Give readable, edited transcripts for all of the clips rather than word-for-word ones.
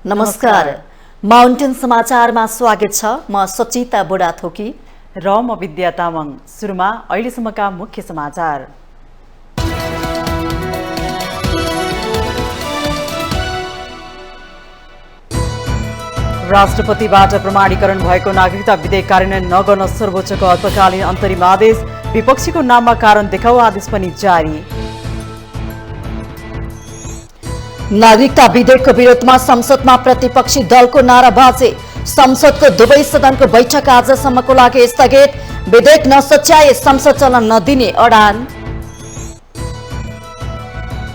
नमस्कार। माउन्टेन समाचारमा स्वागत छ। म सचिता बुढाथोकी र म विद्या तामाङ। सुरुमा अहिलेसम्मका मुख्य समाचार। राष्ट्रपतिबाट प्रमाणीकरण भएको नागरिकता विधेयक कार्यान्वयन नगर्न सर्वोच्चको अल्पकालीन अन्तरिम आदेश। विपक्षीको नाममा कारण देखाऊ आदेश पनि जारी। नागरिकता विधेयकको विरोधमा संसदमा प्रतिपक्षी दलको नाराबाजी। संसदको दुवै सदनको बैठक आजसम्मको लागि स्थगित। विधेयक नसच्याए संसद चल्न नदिने अडान।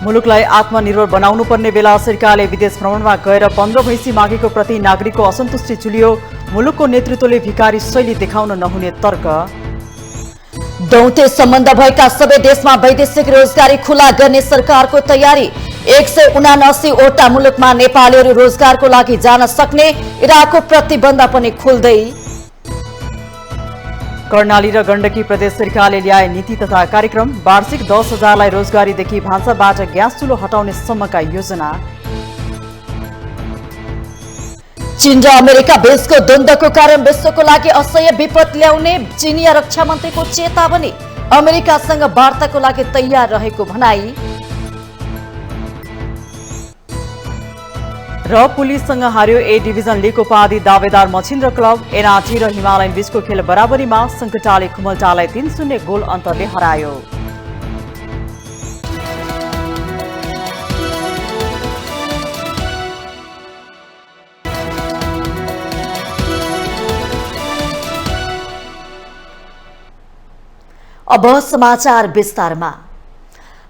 मुलुकलाई आत्मनिर्भर बनाउनु पर्ने बेला सरकारले विदेश भ्रमणमा गएर 15 भैँसी मागेको प्रति नागरिकको असन्तुष्टि चुलियो। मुलुकको नेतृत्वले भिखारी शैली देखाउन नहुने तर्क। दौते सम्बन्ध भएका सबै देशमा वैदेशिक रोजगारी खुला गर्ने सरकारको तयारी। 179 वटा मुलुकमा नेपालीहरू रोजगारको लागि जान सक्ने इराकको प्रतिबन्ध पनि खुल्दै। कर्णाली र गण्डकी प्रदेश सरकारले ल्याए नीति तथा कार्यक्रम। वार्षिक 10,000लाई रोजगारीदेखि भान्साबाट ग्यास चुलो हटाउने सम्मका योजना। चीन र अमेरिका बीचको द्वन्द्वको कारण विश्वको लागि असह्य विपद ल्याउने चीनिया रक्षा मन्त्रीको चेतावनी। अमेरिकासँग वार्ताको लागि तयार रहेको भनाई। र पुलिससँग हार्यो ए डिभिजन लीग उपाधि दावेदार मछिन्द्र क्लब। एनआरटी र हिमालयन बीचको खेल बराबरीमा सङ्कटाले खुमलटालाई 3-0 गोल अन्तरले हरायो। अब समाचार विस्तारमा।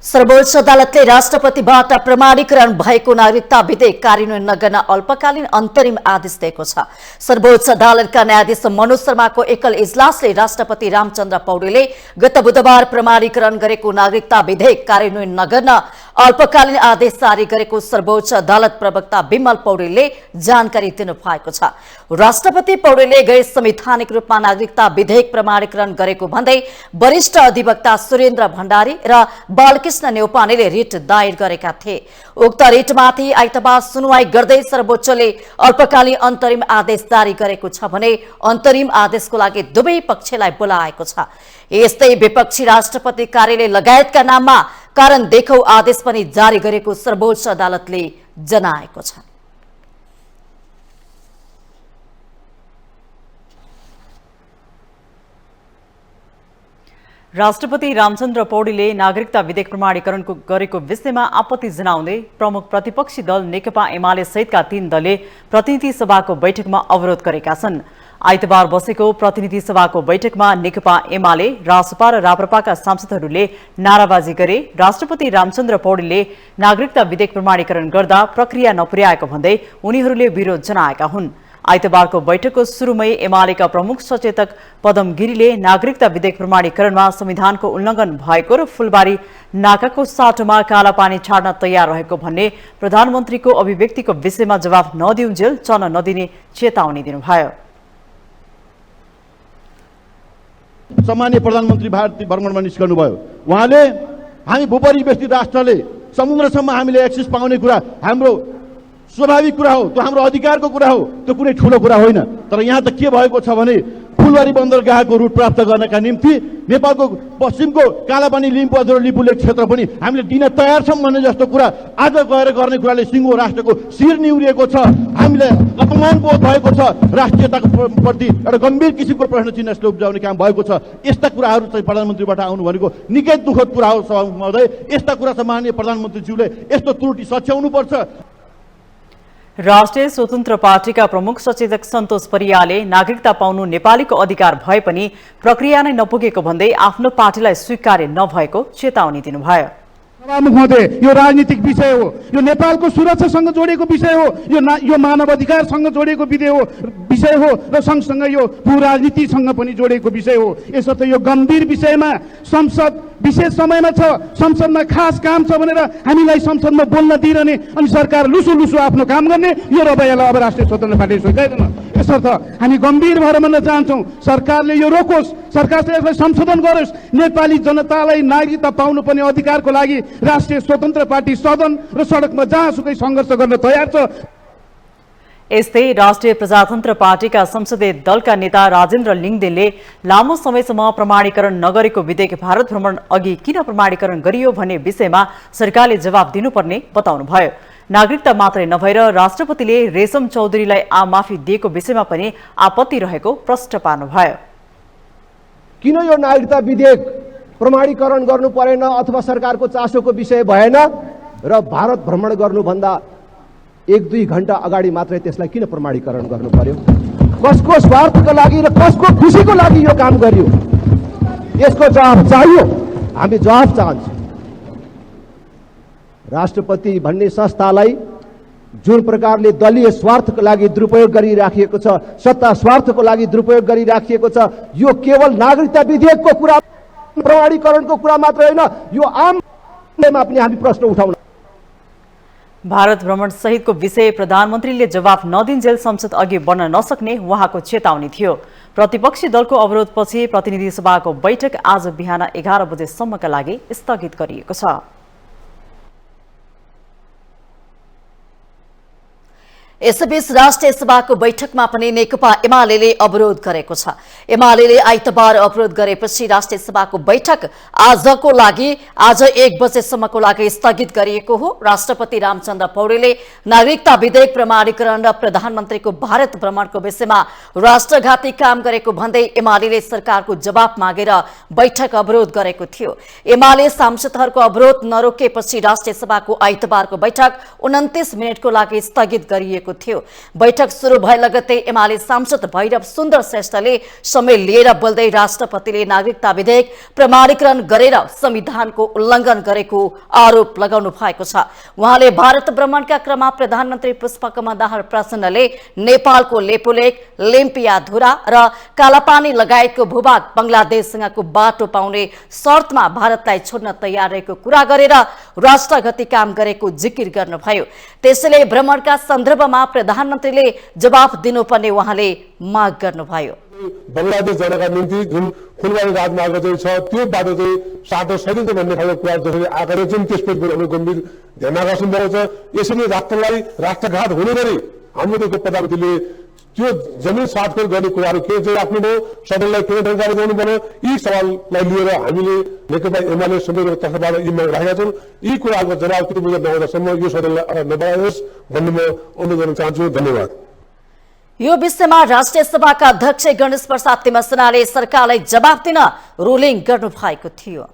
सर्वोच्च अदालतले राष्ट्रपतिबाट प्रमाणीकरण भएको नागरिकता विधेयक कार्यान्वयन नगर्न अल्पकालीन अन्तरिम आदेश दिएको छ। सर्वोच्च अदालतका न्यायाधीश मनोज शर्माको एकल इजलासले राष्ट्रपति रामचन्द्र पौडेलले गत बुधबार प्रमाणीकरण गरेको नागरिकता विधेयक कार्यान्वयन नगर्न अल्पकालीन आदेश जारी गरेको सर्वोच्च अदालत प्रवक्ता विमल पौडेलले जानकारी दिनुभएको छ। राष्ट्रपति पौडेलले गैर संवैधानिक रूपमा नागरिकता विधेयक प्रमाणीकरण गरेको भन्दै वरिष्ठ अधिवक्ता सुरेन्द्र भण्डारी र बालकृष्ण न्यौपानेले रिट दायर गरेका थिए। उक्त रिटमाथि आइतबार सुनवाई गर्दै सर्वोच्चले अल्पकालीन अन्तरिम आदेश जारी गरेको छ भने अन्तरिम आदेशको लागि दुवै पक्षलाई बोलाएको छ। यस्तै विपक्षी राष्ट्रपति कार्यालय लगायतका नाममा कारण देखाऊ आदेश पनि जारी गरेको सर्वोच्च अदालतले जनाएको छ। राष्ट्रपति रामचन्द्र पौडेलले नागरिकता विधेयक प्रमाणीकरण गरेको विषयमा आपत्ति जनाउँदै प्रमुख प्रतिपक्षी दल नेकपा एमाले सहितका 3 दलले प्रतिनिधि सभाको बैठकमा अवरोध गरेका छन्। आइतबार बसेको प्रतिनिधि सभाको बैठकमा नेकपा एमाले, रासपा र राप्रपाका सांसदहरूले नाराबाजी गरे। राष्ट्रपति रामचन्द्र पौडेलले नागरिकता विधेयक प्रमाणीकरण गर्दा प्रक्रिया नपुर्याएको भन्दै उनीहरूले विरोध जनाएका हुन्। आइतबारको बैठकको सुरुमै एमालेका प्रमुख सचेतक पदम गिरीले नागरिकता विधेयक प्रमाणीकरणमा संविधानको उल्लङ्घन भएको र फुलबारी नाकाको साटोमा कालापानी छाड्न तयार रहेको भन्ने प्रधानमन्त्रीको अभिव्यक्तिको विषयमा जवाफ नदिउन्जेल चल्न नदिने चेतावनी दिनुभयो। सम्माननीय प्रधानमन्त्री भारतीय भ्रमणमा निस्कनुभयो। उहाँले हामी भूपरिवेष्टित राष्ट्रले समुद्रसम्म हामीले एक्सेस पाउने कुरा हाम्रो स्वाभाविक कुरा हो, त्यो हाम्रो अधिकारको कुरा हो, त्यो कुनै ठुलो कुरा होइन। तर यहाँ त के भएको छ भने फुलबारी बन्दरगाहको रुट प्राप्त गर्नका निम्ति नेपालको पश्चिमको कालापानी लिम्बुवाधुरा लिपुलेक क्षेत्र पनि हामीले दिन तयार छौँ भन्ने जस्तो कुरा आज गएर गर्ने कुराले सिङ्गो राष्ट्रको शिर निहुरिएको छ। हामीलाई अपमान बोध भएको छ। राष्ट्रियताको प्रति एउटा गम्भीर किसिमको प्रश्न चिन्ह यसले उब्जाउने काम भएको छ। यस्ता कुराहरू चाहिँ प्रधानमन्त्रीबाट आउनु भनेको निकै दुःखद कुरा हो। सभामुख महोदय, यस्ता कुरा चाहिँ माननीय प्रधानमन्त्रीज्यूले यस्तो त्रुटि सच्याउनुपर्छ। राष्ट्रिय स्वतन्त्र पार्टीका प्रमुख सचेतक सन्तोष परियाले नागरिकता पाउनु नेपालीको अधिकार भए पनि प्रक्रिया नै नपुगेको भन्दै आफ्नो पार्टीलाई स्वीकार्य नभएको चेतावनी दिनुभयो। सभामुख महोदय, यो राजनीतिक विषय हो, यो नेपालको सुरक्षासँग जोडिएको विषय हो, यो मानव अधिकारसँग जोडिएको विषय हो र सँगसँगै यो भू राजनीतिसँग पनि जोडिएको विषय हो। यसर्थ यो गम्भीर विषयमा संसद विशेष समयमा छ, संसदमा खास काम छ भनेर हामीलाई संसदमा बोल्न दिइरहने अनि सरकार लुसु आफ्नो काम गर्ने यो रवैयालाई अब राष्ट्रिय स्वतन्त्र पार्टीले स्वीकार्दैन। यसर्थ हामी गम्भीर भएर भन्न चाहन्छौँ, सरकारले यो रोकोस्, सरकारले यसलाई संशोधन गरोस्। नेपाली जनतालाई नागरिकता पाउनुपर्ने अधिकारको लागि राष्ट्रिय स्वतन्त्र पार्टी सदन र सडकमा जहाँसुकै सङ्घर्ष गर्न तयार छ। यस्तै राष्ट्रिय प्रजातन्त्र पार्टीका संसदीय दलका नेता राजेन्द्र लिङदेनले लामो समयसम्म प्रमाणीकरण नगरेको विधेयक भारत भ्रमण अघि किन प्रमाणीकरण गरियो भन्ने विषयमा सरकारले जवाब दिनुपर्ने बताउनुभयो। नागरिकता मात्रै नभएर राष्ट्रपतिले रेशम चौधरीलाई आम माफी दिएको विषयमा पनि आपत्ति रहेको प्रश्न पार्नुभयो। किन यो नागरिकता विधेयक प्रमाणीकरण गर्नु परेन अथवा सरकारको चासोको विषय भएन र भारत भ्रमण गर्नुभन्दा 1-2 घण्टा अगाडि मात्रै त्यसलाई किन प्रमाणीकरण गर्नु पर्यो? कसको स्वार्थको लागि र कसको खुसीको लागि यो काम गरियो? यसको जवाब चाहियो। हामी जवाब चाहन्छौँ। राष्ट्रपति भन्ने संस्थालाई जुन प्रकारले दलीय स्वार्थको लागि दुरुपयोग गरिराखिएको छ, सत्ता स्वार्थको लागि दुरुपयोग गरिराखिएको छ, यो केवल नागरिकता विधेयकको कुरा प्रमाणीकरणको कुरा मात्र होइन, यो आम पनि हामी प्रश्न उठाउन। भारत भ्रमण सहितको विषय प्रधानमन्त्रीले जवाफ नदिन्जेल संसद अघि बढ्न नसक्ने उहाँको चेतावनी थियो। प्रतिपक्षी दलको अवरोधपछि प्रतिनिधि सभाको बैठक आज बिहान 11 बजेसम्मका लागि स्थगित गरिएको छ। यसैबीच राष्ट्रिय सभाको बैठकमा पनि नेकपा एमाले अवरोध गरेको छ। एमाले आइतबार अवरोध गरेपछि राष्ट्रिय सभाको बैठक आज 1 बजेसम्मको लागि स्थगित गरिएको हो। राष्ट्रपति रामचन्द्र पौडेलले नागरिकता विधेयक प्रमाणीकरण र प्रधानमन्त्रीको भारत भ्रमणको विषयमा राष्ट्रघाती काम गरेको भन्दै एमाले सरकारको जवाब मागेर बैठक अवरोध गरेको थियो। एमाले सांसदहरूको अवरोध नरोकेपछि राष्ट्रिय सभाको आइतबारको बैठक 29 मिनटको लागि स्थगित गरिएको थियो। बैठक सुरु भए लगत्तै एमाले सांसद भैरव सुन्दर श्रेष्ठले समय लिएर बोल्दै राष्ट्रपतिले नागरिकता विधेयक प्रमाणीकरण गरेर संविधानको उल्लङ्घन गरेको आरोप लगाउनु भएको छ। उहाँले भारत भ्रमणका क्रममा प्रधानमन्त्री पुष्पकमल दाहाल प्रचण्डले नेपालको लेपोलेक, लिम्पियाधुरा र कालापानी लगायतको भूभाग बंगलादेशसँगको बाटो पाउने शर्तमा भारतलाई छोड्न तयार रहेको कुरा गरेर राष्ट्रघाती काम गरेको जिकिर गर्नुभयो। त्यसैले भ्रमणका सन्दर्भमा प्रधानमन्त्रीले जवाफ दिनुपर्ने उहाँले माग गर्नुभयो। बंगलादेश जानका निम्ति जुन फुलबारी राजमार्ग चाहिँ छ त्यो बाटो चाहिँ साटो सकिन्छ भन्ने खालको कुरा जसरी आएर चाहिँ त्यसपछि अलिक गम्भीर ध्यान आकर्षण भएको छ। यसरी राष्ट्रलाई राष्ट्रघात हुने गरी हाम्रो प्रधानमन्त्रीले त्यो जमिन साटफेर गर्ने कुराहरू के चाहिँ राख्नु भयो, सदनलाई के जानकारी दिनु पर्यो, यी सवाललाई लिएर हामीले नेकपा एमाले समेतको तर्फबाट यी माग राखेका छौँ। यी कुराहरूको जवाब के बुझ्न नहुँदासम्म यो सदनलाई अगाडि नबढाओस् भन्ने म अनुरोध गर्न चाहन्छु। धन्यवाद। यो विषयमा राष्ट्रिय सभाका अध्यक्ष गणेश प्रसाद तिमसनाले सरकारलाई जवाब दिन रुलिङ गर्नु भएको थियो।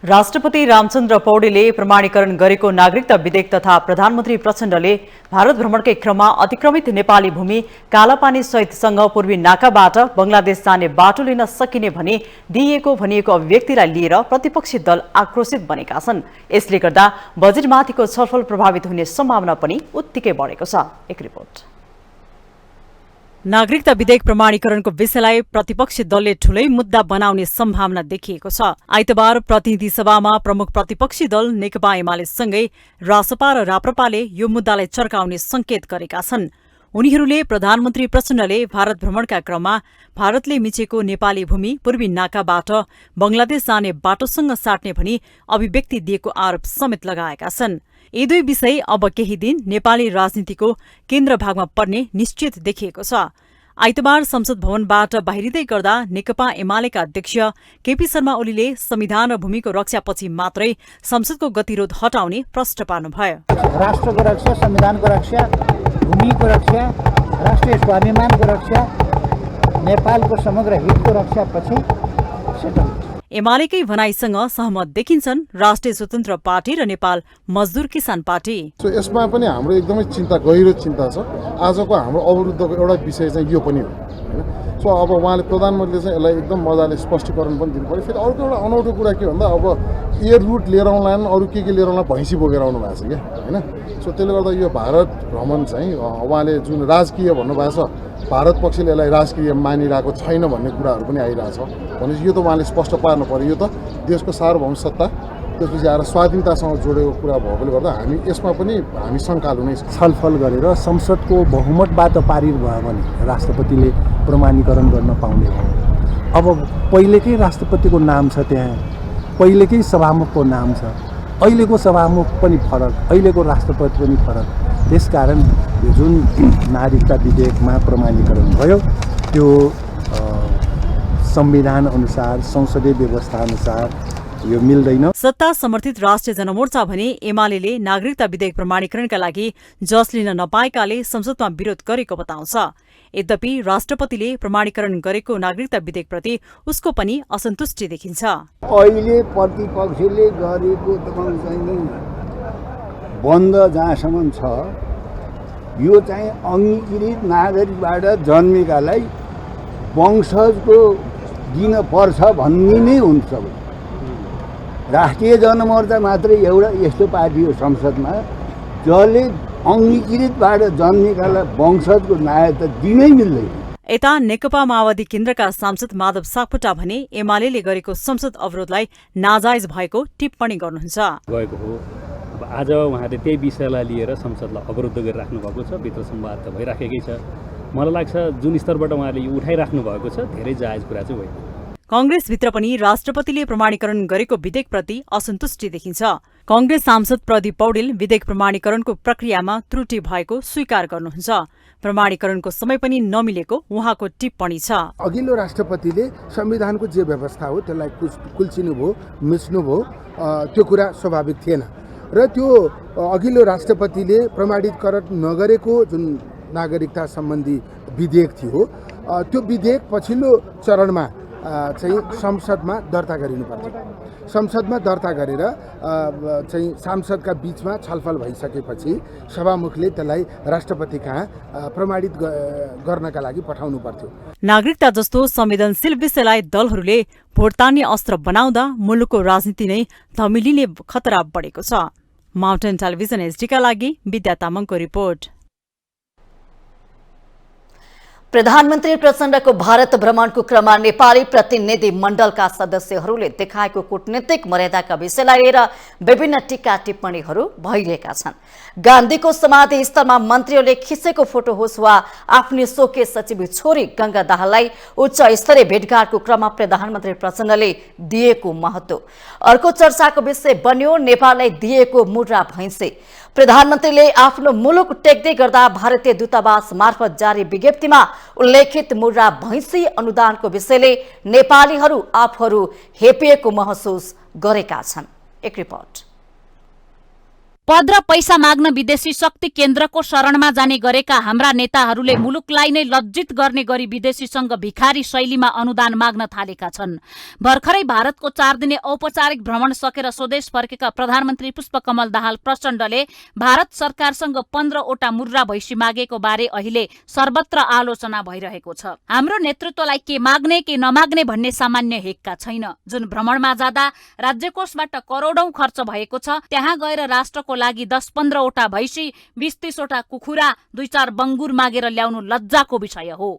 राष्ट्रपति रामचन्द्र पौडेलले प्रमाणीकरण गरेको नागरिकता विधेयक तथा प्रधानमन्त्री प्रचण्डले भारत भ्रमणकै क्रममा अतिक्रमित नेपाली भूमि कालापानी सहितसँग पूर्वी नाकाबाट बंगलादेश जाने बाटो लिन सकिने भनी दिइएको भनिएको अभिव्यक्तिलाई लिएर प्रतिपक्षी दल आक्रोशित बनेका छन्। यसले गर्दा बजेटमाथिको छलफल प्रभावित हुने सम्भावना पनि उत्तिकै बढेको छ। एक रिपोर्ट। नागरिकता विधेयक प्रमाणीकरणको विषयलाई प्रतिपक्षी दलले ठूलै मुद्दा बनाउने सम्भावना देखिएको छ। आइतबार प्रतिनिधि सभामा प्रमुख प्रतिपक्षी दल नेकपा एमालेसँगै रासपा र राप्रपाले यो मुद्दालाई चर्काउने संकेत गरेका छन्। उनीहरूले प्रधानमन्त्री प्रचण्डले भारत भ्रमणका क्रममा भारतले मिचेको नेपाली भूमि पूर्वी नाकाबाट बंगलादेश जाने बाटोसँग साट्ने भनी अभिव्यक्ति दिएको आरोप समेत लगाएका छन्। यी दुई विषय अब केही दिन नेपाली राजनीतिको केन्द्र भागमा पर्ने निश्चित देखिएको छ। आइतबार संसद भवनबाट बाहिरिँदै गर्दा नेकपा एमालेका अध्यक्ष केपी शर्मा ओलीले संविधान र भूमिको रक्षापछि मात्रै संसदको गतिरोध हटाउने प्रश्न पार्नुभयो। राष्ट्रको रक्षा, संविधानको रक्षा, भूमिको रक्षा, राष्ट्रिय स्वाभिमानको रक्षा, नेपालको समग्र हितको रक्षापछि सेटल। एमालेकै भनाइसँग सहमत देखिन्छन् राष्ट्रिय स्वतन्त्र पार्टी र नेपाल मजदुर किसान पार्टी। यसमा पनि हाम्रो एकदमै चिन्ता, गहिरो चिन्ता छ। आजको हाम्रो अवरुद्धको एउटा विषय चाहिँ यो पनि हो हैन। सो अब उहाँले प्रधानमन्त्रीले चाहिँ यसलाई एकदम मजाले स्पष्टीकरण पनि दिनु पर्यो। फेरि अर्को एउटा अनौठो कुरा के भन्दा अब एयर रुट लिएर आउलान्, अरू के लिएर आउला, भैँसी बोकेर आउनु भएको छ क्या हैन। सो त्यसले गर्दा यो भारत भ्रमण चाहिँ उहाँले जुन राजकीय भन्नुभएको छ, भारत पक्षले यसलाई राजकीय मानिरहेको छैन भन्ने कुराहरू पनि आइरहेछ। भनेपछि यो त उहाँले स्पष्ट पार्नु पर्यो। यो त देशको सार्वभौम सत्ता त्यसपछि आएर स्वाधीनतासँग जोडेको कुरा भएकोले गर्दा हामी यसमा पनि हामी शङ्कालु नै छलफल गरेर संसदको बहुमतबाट पारित भयो भने राष्ट्रपतिले प्रमाणीकरण गर्न पाउने हो। अब पहिलेकै राष्ट्रपतिको नाम छ, त्यहाँ पहिलेकै सभामुखको नाम छ। अहिलेको सभामुख पनि फरक, अहिलेको राष्ट्रपति पनि फरक। त्यसकारण यो जुन नागरिकता विधेयकमा प्रमाणीकरण भयो त्यो संविधान अनुसार, संसदीय व्यवस्था अनुसार यो मिल्दैन। सत्ता समर्थित राष्ट्रिय जनमोर्चा भने एमाले नागरिकता विधेयक प्रमाणीकरणका लागि जस लिन नपाएकाले संसदमा विरोध गरेको बताउँछ। यद्यपि राष्ट्रपतिले प्रमाणीकरण गरेको नागरिकता विधेयकप्रति उसको पनि असन्तुष्टि देखिन्छ। अहिले प्रतिपक्षले गरेको चाहिँ बन्द जहाँसम्म छ, यो चाहिँ अङ्गीकृत नागरिकबाट जन्मेकालाई वंशजको दिन पर्छ भन्ने नै हुन्छ। राष्ट्रिय जनमोर्चा मात्रै एउटा यस्तो पार्टी हो संसदमा जसले अङ्गीकृतबाट जन्मेकालाई वंशजको नागरिकता दिनै मिल्दैन। यता नेकपा माओवादी केन्द्रका सांसद माधव सापकोटा भने एमाले गरेको संसद अवरोधलाई नाजायज भएको टिप्पणी गर्नुहुन्छ। गएको हो अब आज उहाँले त्यही विषयलाई लिएर संसदलाई अवरुद्ध गरिराख्नु भएको छ। भित्र संवाद त भइराखेकै छ। मलाई लाग्छ जुन स्तरबाट उहाँले यो उठाइराख्नु भएको छ धेरै जायज कुरा चाहिँ होइन। कांग्रेसभित्र पनि राष्ट्रपतिले प्रमाणीकरण गरेको विधेयकप्रति असन्तुष्टि देखिन्छ। कांग्रेस सांसद प्रदीप पौडेल विधेयक प्रमाणीकरणको प्रक्रियामा त्रुटि भएको स्वीकार गर्नुहुन्छ। प्रमाणीकरणको समय पनि नमिलेको उहाँको टिप्पणी छ। अघिल्लो राष्ट्रपतिले संविधानको जे व्यवस्था हो त्यसलाई कुल्चिनुभयो, मिच्नुभयो, त्यो कुरा स्वाभाविक थिएन र त्यो अघिल्लो राष्ट्रपतिले प्रमाणीकरण नगरेको जुन नागरिकता सम्बन्धी विधेयक थियो त्यो विधेयक पछिल्लो चरणमा चाहिँ संसदमा दर्ता गरिनुपर्छ। संसदमा दर्ता गरेर चाहिँ सांसदका बीचमा छलफल भइसकेपछि सभामुखले त्यसलाई राष्ट्रपति कहाँ प्रमाणित गर्नका लागि पठाउनु पर्थ्यो। नागरिकता जस्तो संवेदनशील विषयलाई दलहरूले भोटतान्ने अस्त्र बनाउँदा मुलुकको राजनीति नै धमिलिने खतरा बढेको छ। माउन्टेन टेलिभिजन एसडीका लागि विद्या तामाङको रिपोर्ट। प्रधानमन्त्री प्रचण्डको भारत भ्रमणको क्रममा नेपाली प्रतिनिधि मण्डलका सदस्यहरूले देखाएको कूटनीतिक मर्यादाका विषयलाई लिएर विभिन्न टीका टिप्पणीहरू भइरहेका छन्। गान्धीको समाधि स्थलमा मन्त्रीहरूले खिचेको फोटो होस् वा आफ्नी शोके सचिव छोरी गंगा दाहाललाई उच्च स्तरीय भेटघाटको क्रममा प्रधानमन्त्री प्रचण्डले दिएको महत्व। अर्को चर्चाको विषय बन्यो नेपाललाई दिएको मुद्रा भैँसे। प्रधानमन्त्रीले आफ्नो मुलुक टेक्दै गर्दा भारतीय दूतावास मार्फत जारी विज्ञप्तिमा उल्लेखित मुद्रा भैँसी अनुदानको विषयले नेपालीहरू आफूहरू हेपिएको महसुस गरेका छन्। एक रिपोर्ट। पद र पैसा माग्न विदेशी शक्ति केन्द्रको शरणमा जाने गरेका हाम्रा नेताहरूले मुलुकलाई नै लज्जित गर्ने गरी विदेशीसँग भिखारी शैलीमा अनुदान माग्न थालेका छन्। भर्खरै भारतको 4 दिने औपचारिक भ्रमण सकेर स्वदेश फर्केका प्रधानमन्त्री पुष्पकमल दाहाल प्रचण्डले भारत सरकारसँग 15वटा मुद्रा भैँसी मागेको बारे अहिले सर्वत्र आलोचना भइरहेको छ। हाम्रो नेतृत्वलाई के माग्ने के नमाग्ने भन्ने सामान्य हेक्का छैन। जुन भ्रमणमा जाँदा राज्यकोषबाट करोडौं खर्च भएको छ त्यहाँ गएर राष्ट्रको लागि 10-15वटा भैँसी, 20-30वटा कुखुरा, 2-4 बङ्गुर मागेर ल्याउनु लज्जाको विषय हो।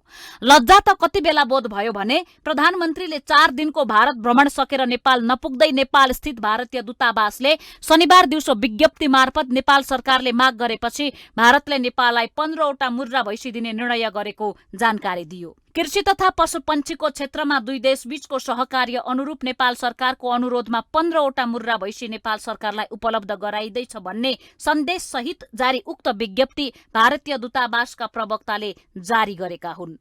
लज्जा त कति बेला बोध भयो भने प्रधानमन्त्रीले 4 दिनको भारत भ्रमण सकेर नेपाल नपुग्दै नेपाल स्थित भारतीय दूतावासले शनिबार दिउँसो विज्ञप्ति मार्फत नेपाल सरकारले माग गरेपछि भारतले नेपाललाई 15वटा मुद्रा भैँसी दिने निर्णय गरेको जानकारी दियो। कृषि तथा पशुपन्छीको क्षेत्रमा दुई देशबीचको सहकार्य अनुरूप नेपाल सरकारको अनुरोधमा 15वटा मुद्रा भैँसी नेपाल सरकारलाई उपलब्ध गराइँदैछ भन्ने सन्देश सहित जारी उक्त विज्ञप्ति भारतीय दूतावासका प्रवक्ताले जारी गरेका हुन्।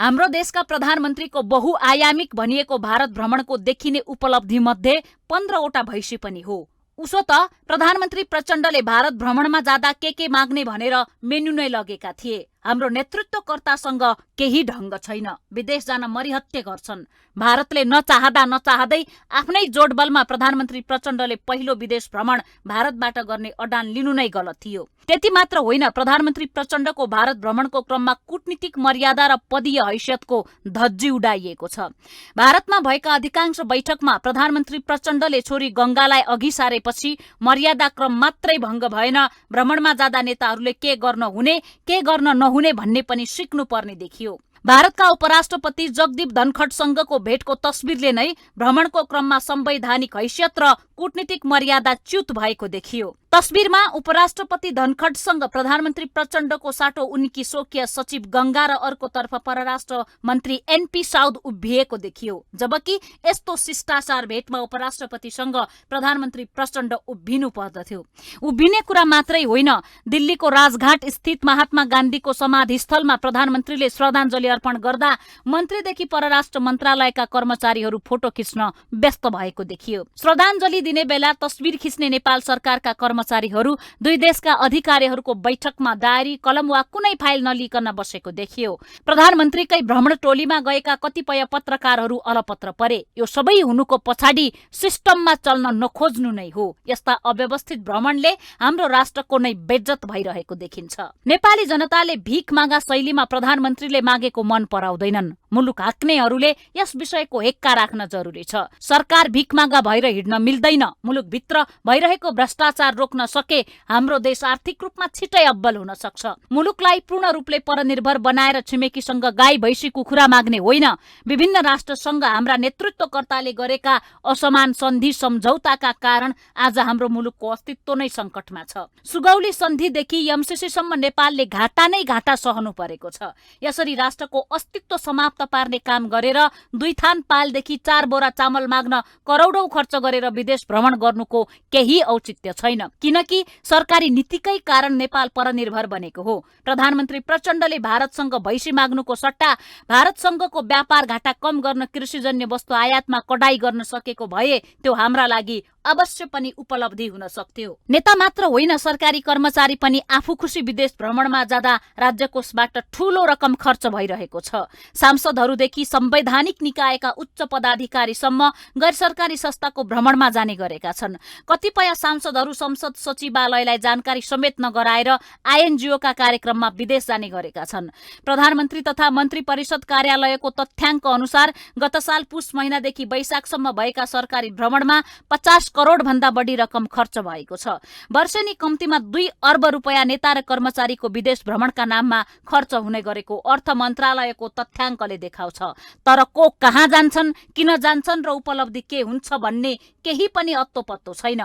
हाम्रो देशका प्रधानमन्त्रीको बहुआयामिक भनिएको भारत भ्रमणको देखिने उपलब्धि मध्ये 15वटा भैँसी पनि हो। उसो त प्रधानमन्त्री प्रचण्डले भारत भ्रमणमा जाँदा के माग्ने भनेर मेन्यु नै लगेका थिए। हाम्रो नेतृत्वकर्तासँग केही ढङ्ग छैन। विदेश जान मरिहत्ते गर्छन्। भारतले नचाहँदै आफ्नै जोडबलमा प्रधानमन्त्री प्रचण्डले पहिलो विदेश भ्रमण भारतबाट गर्ने अडान लिनु नै गलत थियो। त्यति मात्र होइन, प्रधानमन्त्री प्रचण्डको भारत भ्रमणको क्रममा कूटनीतिक मर्यादा र पदीय हैसियतको धज्जी उडाइएको छ। भारतमा भएका अधिकांश बैठकमा प्रधानमन्त्री प्रचण्डले छोरी गंगालाई अघि सारेपछि मर्यादा क्रम मात्रै भङ्ग भएन, भ्रमणमा जाँदा नेताहरूले के गर्न हुने के गर्न नहुने भन्ने पनि सिक्नुपर्ने देखियो। भारतका उपराष्ट्रपति जगदीप धनखडसँगको भेटको तस्बिरले नै भ्रमणको क्रममा संवैधानिक हैसियत र कूटनीतिक मर्यादा च्युत भएको देखियो। तस्बिरमा उपराष्ट्रपति धनखडसँग प्रधानमन्त्री प्रचण्डको साटो उनकी स्वकीय सचिव गंगा र अर्कोतर्फ परराष्ट्र मन्त्री एनपी साउद उभिएको देखियो, जबकि यस्तो शिष्टाचार भेटमा उपराष्ट्रपतिसँग प्रधानमन्त्री प्रचण्ड उभिनु पर्दथ्यो। उभिने कुरा मात्रै होइन, दिल्लीको राजघाट स्थित महात्मा गान्धीको समाधिस्थलमा प्रधानमन्त्रीले श्रद्धाञ्जली अर्पण गर्दा मन्त्रीदेखि परराष्ट्र मन्त्रालयका कर्मचारीहरू फोटो खिच्न व्यस्त भएको देखियो। श्रद्धाञ्जली दिने बेला तस्बिर खिच्ने नेपाल सरकारका कर्मचारीहरू दुई देशका अधिकारीहरूको बैठकमा डायरी, कलम वा कुनै फाइल नलिकन बसेको देखियो। प्रधानमन्त्रीकै भ्रमण टोलीमा गएका कतिपय पत्रकारहरू अलपत्र परे। यो सबै हुनुको पछाडि सिस्टममा चल्न नखोज्नु नै हो। यस्ता अव्यवस्थित भ्रमणले हाम्रो राष्ट्रको नै बेइज्जत भइरहेको देखिन्छ। नेपाली जनताले भिख मागा शैलीमा प्रधानमन्त्रीले मागेको मन पराउँदैनन्। मुलुक हाँक्नेहरूले यस विषयको हेक्का राख्न जरुरी छ। सरकार भिख मागा भएर हिँड्न मिल्दैन। मुलुकभित्र भइरहेको भ्रष्टाचार रोक्न सके हाम्रो देश आर्थिक रूपमा छिटै अब्बल हुन सक्छ। मुलुकलाई पूर्ण रूपले परनिर्भर बनाएर छिमेकीसँग गाई भैँसी कुखुरा माग्ने होइन। विभिन्न राष्ट्रसँग हाम्रा नेतृत्वकर्ताले गरेका असमान सन्धि सम्झौताका कारण आज हाम्रो मुलुकको अस्तित्व नै संकटमा छ। सुगौली सन्धिदेखि एमसीसीसम्म नेपालले घाटा नै घाटा सहनु परेको छ। यसरी राष्ट्रको अस्तित्व समाप्त पार्ने काम गरेर 2 थान पालदेखि 4 बोरा चामल माग्न करोडौं खर्च गरेर विदेश भ्रमण गर्नुको केही औचित्य छैन, किनकि सरकारी नीतिकै कारण नेपाल परनिर्भर बनेको हो। प्रधानमन्त्री प्रचण्डले भारतसँग भैँसी माग्नुको सट्टा भारतसँगको व्यापार घाटा कम गर्न कृषिजन्य वस्तु आयातमा कडाई गर्न सकेको भए त्यो हाम्रा लागि अवश्य पनि उपलब्धि हुन सक्थ्यो। नेता मात्र होइन, सरकारी कर्मचारी पनि आफू खुसी विदेश भ्रमणमा जाँदा राज्य कोषबाट ठूलो रकम खर्च भइरहेको छ। सांसदहरूदेखि संवैधानिक निकायका उच्च पदाधिकारीसम्म गैर सरकारी संस्थाको भ्रमणमा जाने गरेका छन्। कतिपय सांसदहरू संसद सचिवालयलाई जानकारी समेत नगराएर आइएनजिओका कार्यक्रममा विदेश जाने गरेका छन्। प्रधानमन्त्री तथा मन्त्री परिषद कार्यालयको तथ्याङ्क अनुसार गत साल पुष महिनादेखि वैशाखसम्म भएका सरकारी भ्रमणमा 50 करोड भन्दा बढी रकम खर्च भएको छ। वर्षेनी कम्तीमा 2 अर्ब रुपैयाँ नेता र कर्मचारीको विदेश भ्रमणका नाममा खर्च हुने गरेको अर्थ मन्त्रालयको तथ्याङ्कले देखाउँछ। तर को कहाँ जान्छन्, किन जान्छन् र उपलब्धि के हुन्छ भन्ने केही पनि अत्तो पत्तो छैन।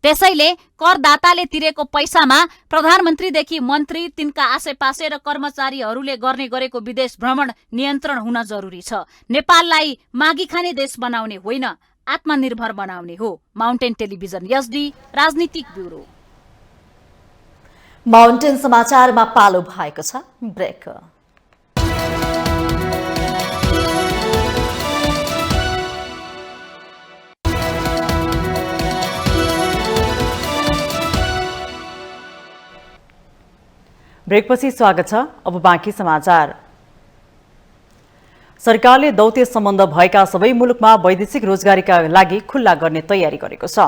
त्यसैले करदाताले तिरेको पैसामा प्रधानमन्त्रीदेखि मन्त्री, तिनका आसेपासे र कर्मचारीहरूले गर्ने गरेको विदेश भ्रमण नियन्त्रण हुन जरुरी छ। नेपाललाई मागी खाने देश बनाउने होइन, आत्मनिर्भर बनाउने हो। माउन्टेन टेलिभिजन एसडी राजनीतिक ब्युरो। माउन्टेन समाचारमा पालो भएको छ ब्रेक। ब्रेकपछि स्वागत छ। अब बाँकी समाचार। सरकारले दौत्य सम्बन्ध भएका सबै मुलुकमा वैदेशिक रोजगारीका लागि खुल्ला गर्ने तयारी गरेको छ।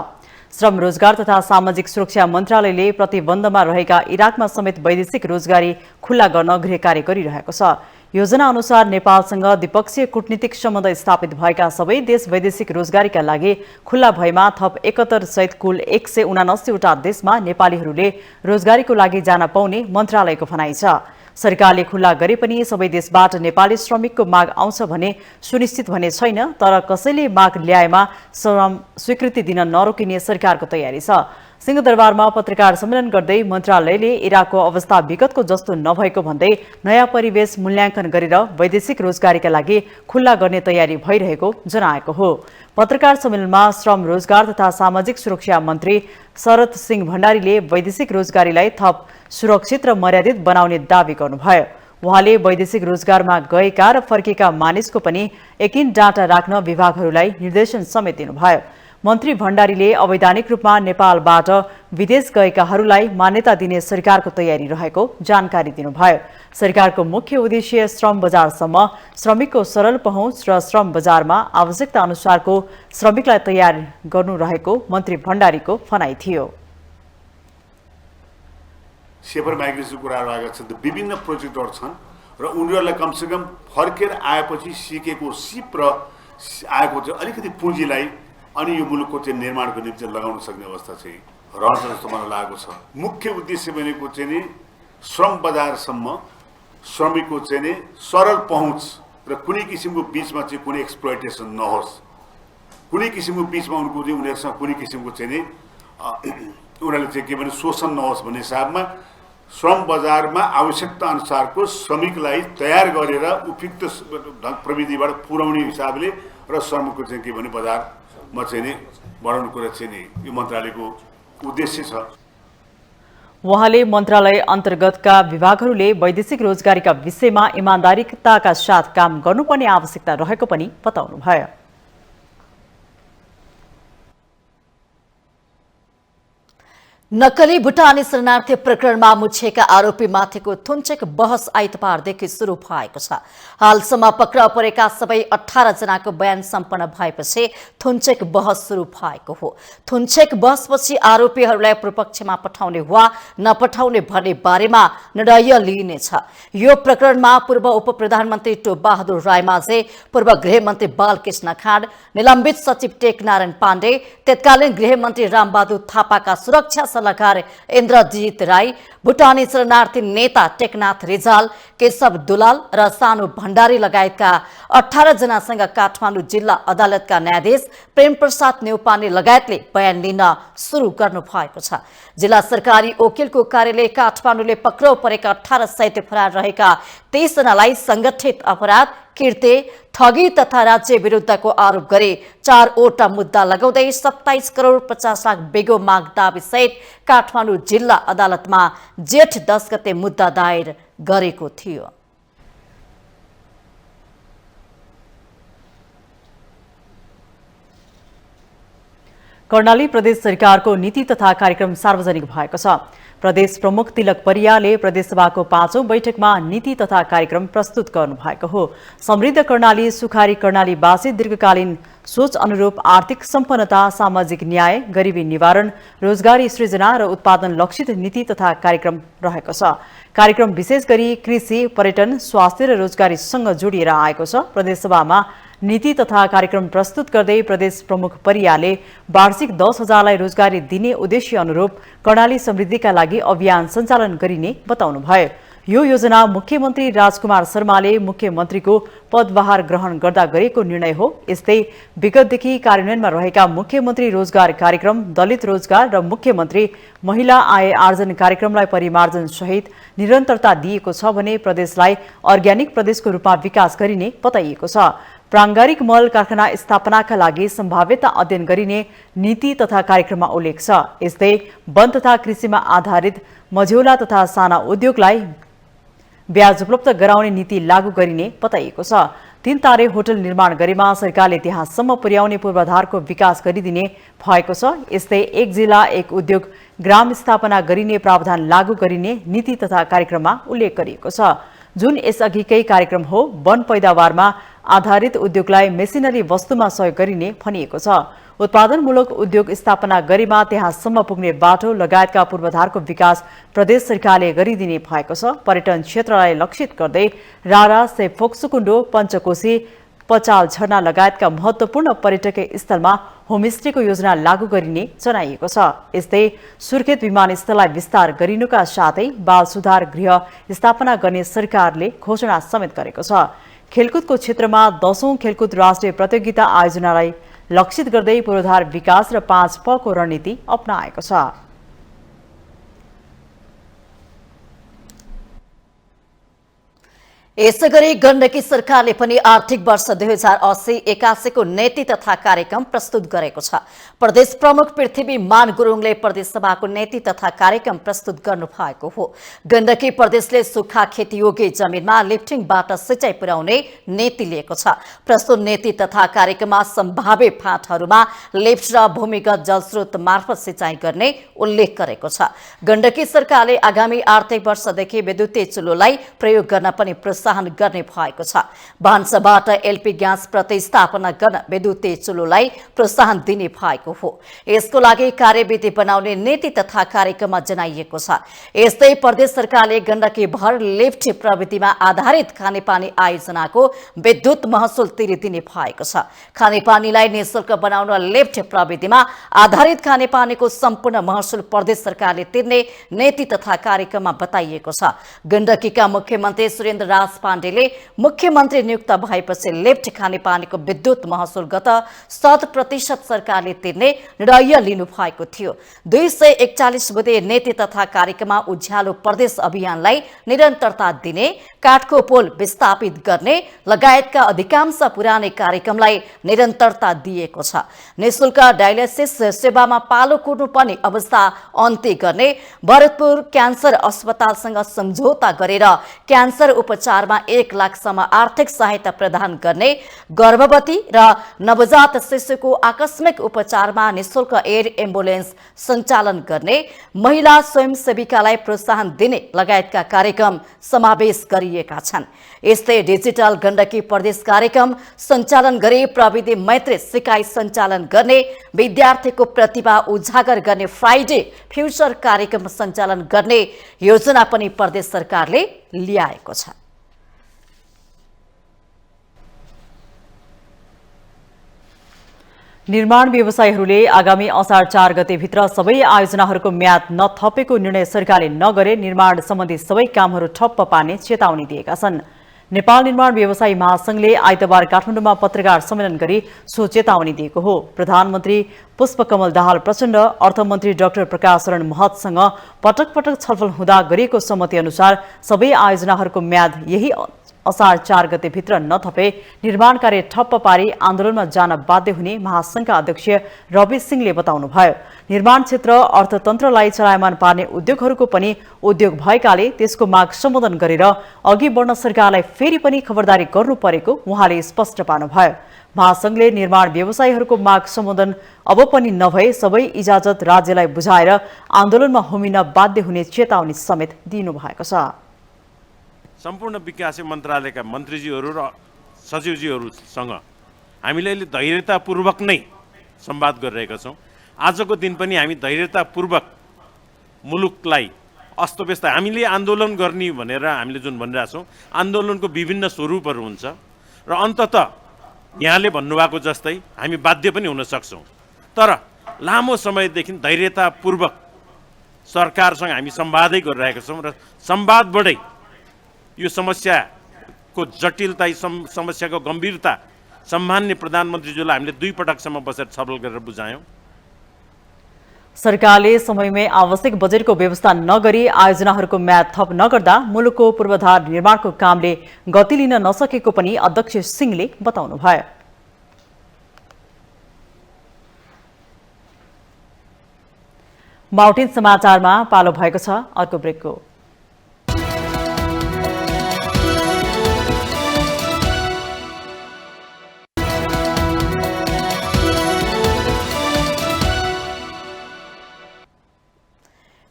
श्रम रोजगार तथा सामाजिक सुरक्षा मन्त्रालयले प्रतिबन्धमा रहेका इराकमा समेत वैदेशिक रोजगारी खुल्ला गर्न गृह कार्य गरिरहेको छ। योजना अनुसार नेपालसँग द्विपक्षीय कूटनीतिक सम्बन्ध स्थापित भएका सबै देश वैदेशिक रोजगारीका लागि खुल्ला भएमा थप 71 सहित कुल 179 वटा देशमा नेपालीहरूले रोजगारीको लागि जान पाउने मन्त्रालयको भनाइ छ। सरकारले खुल्ला गरे पनि सबै देशबाट नेपाली श्रमिकको माग आउँछ भने सुनिश्चित भने छैन, तर कसैले माग ल्याएमा श्रम स्वीकृति दिन नरोकिने सरकारको तयारी छ। सिंहदरबारमा पत्रकार सम्मेलन गर्दै मन्त्रालयले इराकको अवस्था विगतको जस्तो नभएको भन्दै नयाँ परिवेश मूल्याङ्कन गरेर वैदेशिक रोजगारीका लागि खुल्ला गर्ने तयारी भइरहेको जनाएको हो। पत्रकार सम्मेलनमा श्रम रोजगार तथा सामाजिक सुरक्षा मन्त्री शरद सिंह भण्डारीले वैदेशिक रोजगारीलाई थप सुरक्षित र मर्यादित बनाउने दावी गर्नुभयो। उहाँले वैदेशिक रोजगारमा गएका र फर्केका मानिसको पनि एकिन डाटा राख्न विभागहरूलाई निर्देशन समेत दिनुभयो। मन्त्री भण्डारीले अवैधानिक रूपमा नेपालबाट विदेश गएकाहरूलाई मान्यता दिने सरकारको तयारी रहेको जानकारी दिनुभयो। सरकारको मुख्य उद्देश्य श्रम बजारसम्म श्रमिकको सरल पहुँच र श्रम बजारमा आवश्यकता अनुसारको श्रमिकलाई तयार गर्नु रहेको मन्त्री भण्डारीको भनाइ थियो। सेफर माइग्रेसनको कुराहरू आएका छन्, विभिन्न प्रोजेक्टहरू छन् र उनीहरूलाई कमसेकम फर्केर आएपछि सिकेको सिप र आएको चाहिँ अलिकति पुँजीलाई अनि यो मुलुकको चाहिँ निर्माणको निम्ति लगाउन सक्ने अवस्था चाहिँ रहन्छ जस्तो मलाई लागेको छ। मुख्य उद्देश्य भनेको चाहिँ नि श्रम बजारसम्म श्रमिकको चाहिँ नि सरल पहुँच र कुनै किसिमको बीचमा चाहिँ कुनै एक्सप्लोइटेसन नहोस्, कुनै किसिमको बीचमा उनीहरूसँग कुनै किसिमको चाहिँ नि उनीहरूले चाहिँ के भने शोषण नहोस् भन्ने हिसाबमा श्रम बजारमा आवश्यकता अनुसारको श्रमिकलाई तयार गरेर उपयुक्त प्रविधिबाट पुर्याउने हिसाबले र श्रमको चाहिँ के भने बजारमा चाहिँ नि बढाउने कुरा चाहिँ नि यो मन्त्रालयको उद्देश्य छ। उहाँले मन्त्रालय अन्तर्गतका विभागहरूले वैदेशिक रोजगारीका विषयमा इमानदारीताका साथ काम गर्नुपर्ने आवश्यकता रहेको पनि बताउनुभयो। नक्कली भुटानी शरणार्थी प्रकरणमा मुछिएका आरोपीमाथिको थुन्चेक बहस आइतबारदेखि सुरु भएको छ। हालसम्म पक्राउ परेका सबै 18 जनाको बयान सम्पन्न भएपछि थुन्चेक बहस सुरु भएको हो। थुन्चेक बहसपछि आरोपीहरूलाई पूर्वपक्षमा पठाउने वा नपठाउने भन्ने बारेमा निर्णय लिइनेछ। यो प्रकरणमा पूर्व उप प्रधानमन्त्री टोपबहादुर रायमाझी, पूर्व गृहमन्त्री बालकृष्ण खाँड, निलम्बित सचिव टेकनारायण पाण्डे, तत्कालीन गृहमन्त्री रामबहादुर थापाका सुरक्षा सल्लाहकार इन्द्रजित राई, भुटानी शरणार्थी नेता टेकनाथ रिजाल, केशव दुलाल र सानु भण्डारी लगायतका 18 जनासँग काठमाडौँ जिल्ला अदालतका न्यायाधीश प्रेम प्रसाद न्यौपाने लगायतले बयान लिन सुरु गर्नु भएको छ। जिल्ला सरकारी वकिलको कार्यालय काठमाडौँले पक्राउ परेका 18 सहित फरार रहेका 23 जनालाई संगठित अपराध, किर्ते, ठगी तथा राज्य विरुद्धको आरोप गरे 4वटा मुद्दा लगाउँदै 27 करोड 50 लाख बिगो माग दाबी सहित काठमाडौँ जिल्ला अदालतमा जेठ 10 गते मुद्दा दायर गरेको थियो। कर्णाली प्रदेश सरकारको नीति तथा कार्यक्रम सार्वजनिक भएको छ। प्रदेश प्रमुख तिलक परियाले प्रदेशसभाको 5औं बैठकमा नीति तथा कार्यक्रम प्रस्तुत गर्नु भएको हो। समृद्ध कर्णाली, सुखारी कर्णालीवासी दीर्घकालीन सोच अनुरूप आर्थिक सम्पन्नता, सामाजिक न्याय, गरिबी निवारण, रोजगारी सृजना र उत्पादन लक्षित नीति तथा कार्यक्रम रहेको छ। कार्यक्रम विशेष गरी कृषि, पर्यटन, स्वास्थ्य र रोजगारीसँग जोडिएर आएको छ। प्रदेशसभामा नीति तथा कार्यक्रम प्रस्तुत गर्दै प्रदेश प्रमुख परियाले वार्षिक 10,000लाई रोजगारी दिने उद्देश्य अनुरूप कर्णाली समृद्धिका लागि अभियान सञ्चालन गरिने बताउनुभयो। यो योजना मुख्यमन्त्री राजकुमार शर्माले मुख्यमन्त्रीको पदभार ग्रहण गर्दा गरेको निर्णय हो। यस्तै विगतदेखि कार्यान्वयनमा रहेका मुख्यमन्त्री रोजगार कार्यक्रम, दलित रोजगार र मुख्यमन्त्री महिला आय आर्जन कार्यक्रमलाई परिमार्जन सहित निरन्तरता दिएको छ भने प्रदेशलाई अर्ग्यानिक प्रदेशको रूपमा विकास गरिने बताइएको छ। प्राङ्गारिक मल कारखाना स्थापनाका लागि सम्भाव्यता अध्ययन गरिने नीति तथा कार्यक्रममा उल्लेख छ। यस्तै वन तथा कृषिमा आधारित मझौला तथा साना उद्योगलाई ब्याज उपलब्ध गराउने नीति लागू गरिने बताइएको छ। 3 तारे होटल निर्माण गरेमा सरकारले त्यहाँसम्म पुर्याउने पूर्वाधारको विकास गरिदिने भएको छ। यस्तै 1 जिल्ला 1 उद्योग ग्राम स्थापना गरिने प्रावधान लागू गरिने नीति तथा कार्यक्रममा उल्लेख गरिएको छ, जुन यसअघिकै कार्यक्रम हो। वन पैदावारमा आधारित उद्योगलाई मेसिनरी वस्तुमा सहयोग गरिने भनिएको छ। उत्पादनमूलक उद्योग स्थापना गरेमा त्यहाँसम्म पुग्ने बाटो लगायतका पूर्वाधारको विकास प्रदेश सरकारले गरिदिने भएको छ। पर्यटन क्षेत्रलाई लक्षित गर्दै रारा, सेफोक, सुकुण्डो, पञ्चकोशी, पचाल झरना लगायतका महत्त्वपूर्ण पर्यटकीय स्थलमा होमस्टेको योजना लागू गरिने जनाइएको छ। यस्तै सुर्खेत विमानस्थललाई विस्तार गरिनुका साथै बाल सुधार गृह स्थापना गर्ने सरकारले घोषणा समेत गरेको छ। खेलकुदको क्षेत्रमा 10औं खेलकुद राष्ट्रिय प्रतियोगिता आयोजनालाई लक्षित गर्दै पूर्वाधार विकास र 5 पको रणनीति अपनाएको छ। यसैगरी गण्डकी सरकारले पनि आर्थिक वर्ष 2080-81 को नीति तथा कार्यक्रम प्रस्तुत गरेको छ। प्रदेश प्रमुख पृथ्वी मान गुरुङले प्रदेशसभाको नीति तथा कार्यक्रम प्रस्तुत गर्नु भएको हो। गण्डकी प्रदेशले सुक्खा खेतीयोग्य जमिनमा लिफ्टिङबाट सिँचाइ पुर्याउने नीति लिएको छ। प्रस्तुत नीति तथा कार्यक्रममा सम्भाव्य फाँटहरूमा लिफ्ट र भूमिगत जलस्रोत मार्फत सिँचाइ गर्ने उल्लेख गरेको छ। गण्डकी सरकारले आगामी आर्थिक वर्षदेखि विद्युतीय चुलोलाई प्रयोग गर्न पनि प्रोत्साहन गर्ने भएको छ। भान्साबाट एलपी ग्यास प्रतिस्थापना गर्न विद्युतीय चुलोलाई प्रोत्साहन दिने भएको हो। यसको लागि कार्यविधि बनाउने नीति तथा कार्यक्रममा जनाइएको छ। यस्तै प्रदेश सरकारले गण्डकी भर लिफ्ट प्रविधिमा आधारित खानेपानी आयोजनाको विद्युत महसुल तिरिदिने भएको छ। खानेपानीलाई निःशुल्क बनाउन लिफ्ट प्रविधिमा आधारित खानेपानीको सम्पूर्ण महसुल प्रदेश सरकारले तिर्ने नीति तथा कार्यक्रममा बताइएको छ। गण्डकीका मुख्यमन्त्री सुरेन्द्र राज प्रकाश पाण्डेले मुख्यमन्त्री नियुक्त भएपछि लिफ्ट खानेपानीको विद्युत महसुल गत 100% सरकारले तिर्ने निर्णय लिनु भएको थियो। 241 बुँदे नीति तथा कार्यक्रममा उज्यालो प्रदेश अभियानलाई निरन्तरता दिने, काठको पोल विस्थापित गर्ने लगायतका अधिकांश पुरानै कार्यक्रमलाई निरन्तरता दिएको छ। निःशुल्क डायलिसिस सेवामा पालो कुर्नुपर्ने अवस्था अन्त्य गर्ने, भरतपुर क्यान्सर अस्पतालसँग सम्झौता गरेर क्यान्सर उपचारमा 1 लाखसम्म आर्थिक सहायता प्रदान गर्ने, गर्भवती र नवजात शिशुको आकस्मिक उपचारमा निःशुल्क एयर एम्बुलेन्स सञ्चालन गर्ने, महिला स्वयंसेविकालाई प्रोत्साहन दिने लगायतका कार्यक्रम समावेश गरिएका छन्। यस्तै डिजिटल गण्डकी प्रदेश कार्यक्रम सञ्चालन गरी प्रविधि मैत्री सिकाइ सञ्चालन गर्ने, विद्यार्थीको प्रतिभा उजागर गर्ने फ्राइडे फ्युचर कार्यक्रम सञ्चालन गर्ने योजना पनि प्रदेश सरकारले ल्याएको छ। निर्माण व्यवसायीहरूले आगामी असार 4 गतेभित्र सबै आयोजनाहरूको म्याद नथपेको निर्णय सरकारले नगरे निर्माण सम्बन्धी सबै कामहरू ठप्प पार्ने चेतावनी दिएका छन्। नेपाल निर्माण व्यवसायी महासंघले आइतबार काठमाडौँमा पत्रकार सम्मेलन गरी सो चेतावनी दिएको हो। प्रधानमन्त्री पुष्पकमल दाहाल प्रचण्ड, अर्थमन्त्री डाक्टर प्रकाश शरण महतसँग पटक पटक छलफल हुँदा गरिएको सहमति अनुसार सबै आयोजनाहरूको म्याद यही असार 4 गतेभित्र नथपे निर्माण कार्य ठप्प पारी आन्दोलनमा जान बाध्य हुने महासंघका अध्यक्ष रवि सिंहले बताउनुभयो। निर्माण क्षेत्र अर्थतन्त्रलाई चलायमान पार्ने उद्योगहरूको पनि उद्योग भएकाले त्यसको माग सम्बोधन गरेर अघि बढ्न सरकारलाई फेरि पनि खबरदारी गर्नु परेको उहाँले स्पष्ट पार्नुभयो। महासंघले निर्माण व्यवसायीहरूको माग सम्बोधन अब पनि नभए सबै इजाजत राज्यलाई बुझाएर आन्दोलनमा होमिन बाध्य हुने चेतावनी समेत दिनुभएको छ। सम्पूर्ण विकास मन्त्रालयका मन्त्रीजीहरू र सचिवजीहरूसँग हामीले अहिले धैर्यतापूर्वक नै संवाद गरिरहेका छौँ। आजको दिन पनि हामी धैर्यतापूर्वक मुलुकलाई अस्तव्यस्त हामीले आन्दोलन गर्ने भनेर हामीले जुन भनिरहेका छौँ, आन्दोलनको विभिन्न स्वरूपहरू हुन्छ र अन्ततः यहाँले भन्नुभएको जस्तै हामी बाध्य पनि हुन सक्छौँ। तर लामो समयदेखि धैर्यतापूर्वक सरकारसँग हामी संवादै गरिरहेका छौँ र संवादबाटै यो समस्याको जटिलता, समस्याको गम्भीरता सम्मान्य प्रधानमन्त्रीज्यूलाई हामीले 2 पटकसम्म बसेर छलफल गरेर बुझायौँ। सरकारले समयमै आवश्यक बजेटको व्यवस्था नगरी आयोजनाहरूको म्याद थप नगर्दा मुलुकको पूर्वाधार निर्माणको कामले गति लिन नसकेको पनि अध्यक्ष सिंहले बताउनुभयो। माउन्टेन समाचारमा पालो भएको छ अर्को ब्रेकको।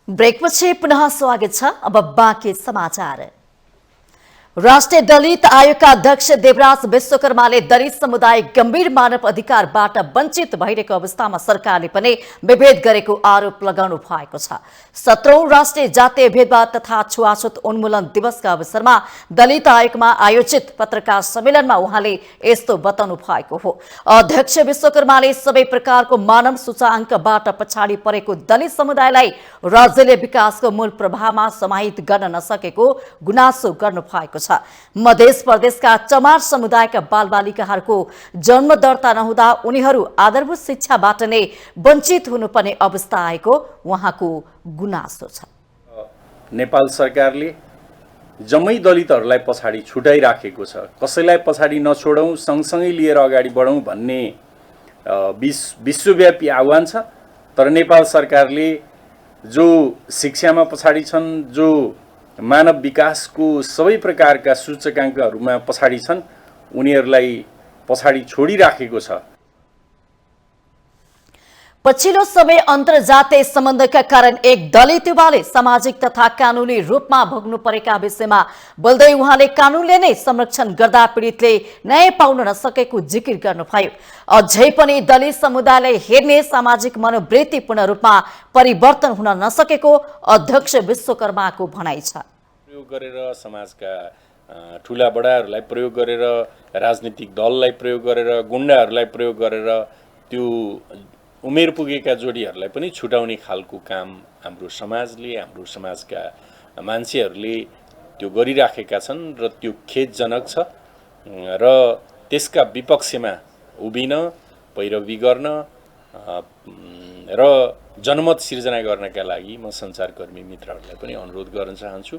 ब्रेकपछि पुनः स्वागत छ। अब बाँकी समाचार। राष्ट्रिय दलित आयोगका अध्यक्ष देवराज विश्वकर्माले दलित समुदाय गम्भीर मानव अधिकारबाट वञ्चित भइरहेको अवस्थामा सरकारले पनि विभेद गरेको आरोप लगाउनु भएको छ। 17औं राष्ट्रिय जातीय भेदभाव तथा छुवाछुत उन्मूलन दिवसका अवसरमा दलित आयोगमा आयोजित पत्रकार सम्मेलनमा उहाँले यस्तो बताउनु भएको हो। अध्यक्ष विश्वकर्माले सबै प्रकारको मानव सूचाङ्कबाट पछाडि परेको दलित समुदायलाई राज्यले विकासको मूल प्रवाहमा समाहित गर्न नसकेको गुनासो गर्नु भएको छ। मध्य प्रदेशका चमार समुदायका बालबालिकाहरूको जन्म दर्ता नहुँदा उनीहरू आधारभूत शिक्षाबाट नै वञ्चित हुनुपर्ने अवस्था आएको उहाँको गुनासो छ। नेपाल सरकारले जम्मै दलितहरूलाई पछाडि छुटाइराखेको छ। कसैलाई पछाडि नछोडौँ, सँगसँगै लिएर अगाडि बढौँ भन्ने विश्वव्यापी आह्वान छ। तर नेपाल सरकारले जो शिक्षामा पछाडि छन्, जो मानव विकासको सबै प्रकारका सूचकाङ्कहरूमा पछाडि छन्, उनीहरूलाई पछाडि छोडिराखेको छ। पछिल्लो समय अन्तर्जातीय सम्बन्धका कारण एक दलित युवाले सामाजिक तथा कानुनी रूपमा भोग्नु परेका विषयमा बोल्दै उहाँले कानुनले नै संरक्षण गर्दा पीडितले न्याय पाउन नसकेको जिकिर गर्नुभयो। अझै पनि दलित समुदायलाई हेर्ने सामाजिक मनोवृत्ति पूर्ण रूपमा परिवर्तन हुन नसकेको अध्यक्ष विश्वकर्माको भनाइ छ। प्रयोग गरेर समाजका ठुला बडाहरूलाई प्रयोग गरेर, राजनीतिक दललाई प्रयोग गरेर, गुण्डाहरूलाई प्रयोग गरेर त्यो उमेर पुगेका जोडीहरूलाई पनि छुटाउने खालको काम हाम्रो समाजले, हाम्रो समाजका मान्छेहरूले त्यो गरिराखेका छन् र त्यो खेदजनक छ र त्यसका विपक्षमा उभिन, पैरवी गर्न र जनमत सिर्जना गर्नका लागि म सञ्चारकर्मी मित्रहरूलाई पनि अनुरोध गर्न चाहन्छु।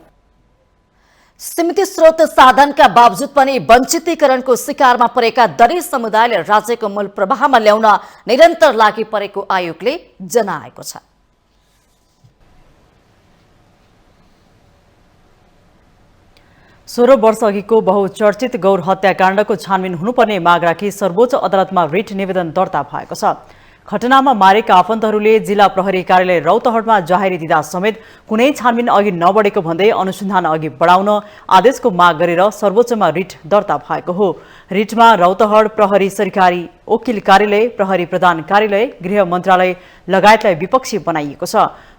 सीमित स्रोत साधनका बावजुद पनि वञ्चितीकरणको शिकारमा परेका दलित समुदायले राज्यको मूल प्रवाहमा ल्याउन निरन्तर लागि परेको आयोगले जनाएको छ। 16 वर्ष अघिको बहुचर्चित गौर हत्याकाण्डको छानबिन हुनुपर्ने माग राखी सर्वोच्च अदालतमा रिट निवेदन दर्ता भएको छ। घटनामा मारेका आफन्तहरूले जिल्ला प्रहरी कार्यालय रौतहटमा जाहेरी दिँदा समेत कुनै छानबिन अघि नबढेको भन्दै अनुसन्धान अघि बढाउन आदेशको माग गरेर सर्वोच्चमा रिट दर्ता भएको हो। रिटमा रौतहट प्रहरी सरकारी वकिल कार्यालय, प्रहरी प्रधान कार्यालय, गृह मन्त्रालय लगायतलाई विपक्षी बनाइएको छ।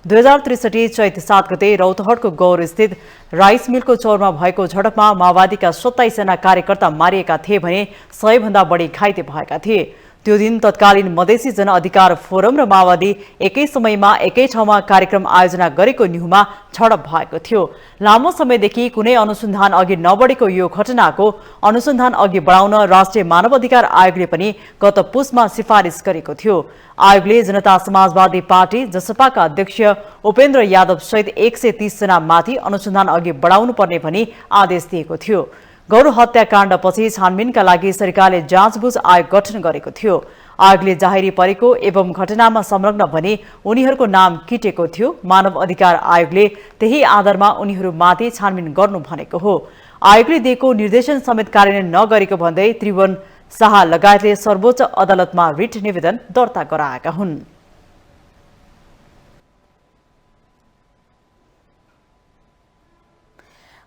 2063 चैत 7 गते रौतहटको गौर स्थित राइस मिलको चौरमा भएको झडपमा माओवादीका 27 जना कार्यकर्ता मारिएका थिए भने 100 भन्दा बढी घाइते भएका थिए। त्यो दिन तत्कालीन मधेसी जनअधिकार फोरम र माओवादी एकै समयमा एकै ठाउँमा कार्यक्रम आयोजना गरेको न्युमा झडप भएको थियो। लामो समयदेखि कुनै अनुसन्धान अघि नबढेको यो घटनाको अनुसन्धान अघि बढाउन राष्ट्रिय मानव अधिकार आयोगले पनि गत पुसमा सिफारिस गरेको थियो। आयोगले जनता समाजवादी पार्टी जसपाका अध्यक्ष उपेन्द्र यादव सहित 130 जना माथि अनुसन्धान अघि बढाउनु पर्ने भनी आदेश दिएको थियो। गौर हत्याकाण्डपछि छानबिनका लागि सरकारले जाँचबुझ आयोग गठन गरेको थियो। आयोगले जाहेरी परेको एवं घटनामा संलग्न भनी उनीहरूको नाम किटेको थियो। मानव अधिकार आयोगले त्यही आधारमा उनीहरूमाथि छानबिन गर्नु भनेको हो। आयोगले दिएको निर्देशन समेत कार्यान्वयन नगरेको भन्दै त्रिभुवन शाह लगायतले सर्वोच्च अदालतमा रिट निवेदन दर्ता गराएका हुन्।